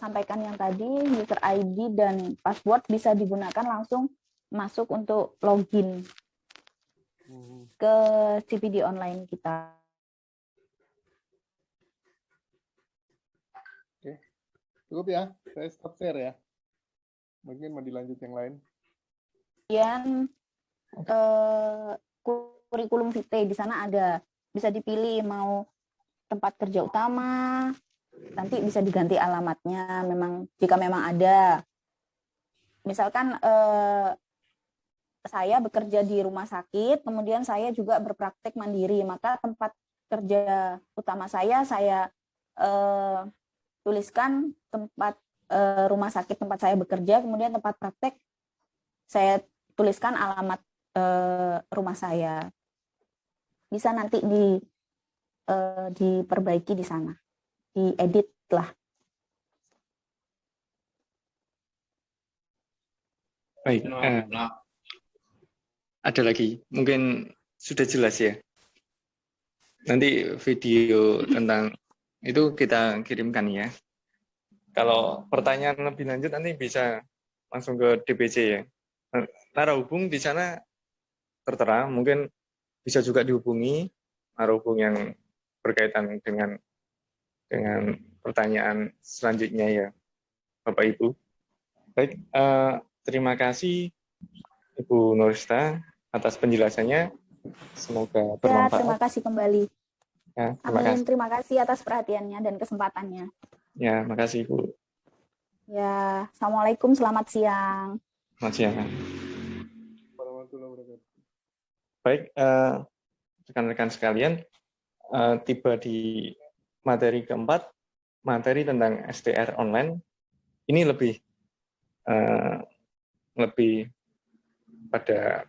Speaker 1: sampaikan yang tadi, user ID dan password bisa digunakan langsung masuk untuk login ke CPD online kita.
Speaker 4: Oke, cukup ya. Saya stop share ya. Mungkin mau dilanjut yang lain.
Speaker 1: Kemudian kurikulum vitae di sana ada, bisa dipilih mau tempat kerja utama, nanti bisa diganti alamatnya jika memang ada. Misalkan saya bekerja di rumah sakit, kemudian saya juga berpraktek mandiri, maka tempat kerja utama saya tuliskan tempat rumah sakit tempat saya bekerja, kemudian tempat praktek saya tuliskan alamat rumah saya. Bisa nanti diperbaiki di sana, diedit lah.
Speaker 2: Baik, ada lagi, mungkin sudah jelas ya. Nanti video tentang itu kita kirimkan ya. Kalau pertanyaan lebih lanjut nanti bisa langsung ke DPC ya. Narahubung di sana tertera, mungkin bisa juga dihubungi narahubung yang berkaitan dengan pertanyaan selanjutnya ya, Bapak Ibu. Baik, terima kasih Ibu Nurista atas penjelasannya. Semoga bermanfaat.
Speaker 1: Ya, terima kasih kembali.
Speaker 2: Ya,
Speaker 1: Terima kasih atas perhatiannya dan kesempatannya.
Speaker 2: Ya, makasih Ibu.
Speaker 1: Ya, Assalamualaikum, selamat siang.
Speaker 2: Selamat siang.
Speaker 4: Warahmatullahi wabarakatuh.
Speaker 2: Baik, rekan-rekan sekalian, tiba di materi keempat, materi tentang STR online. Ini lebih pada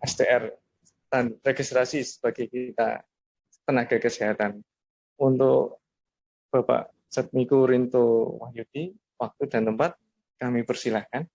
Speaker 2: STR dan registrasi sebagai kita tenaga kesehatan. Untuk Bapak Satmiko Rinto Wahyudi, waktu dan tempat kami persilahkan.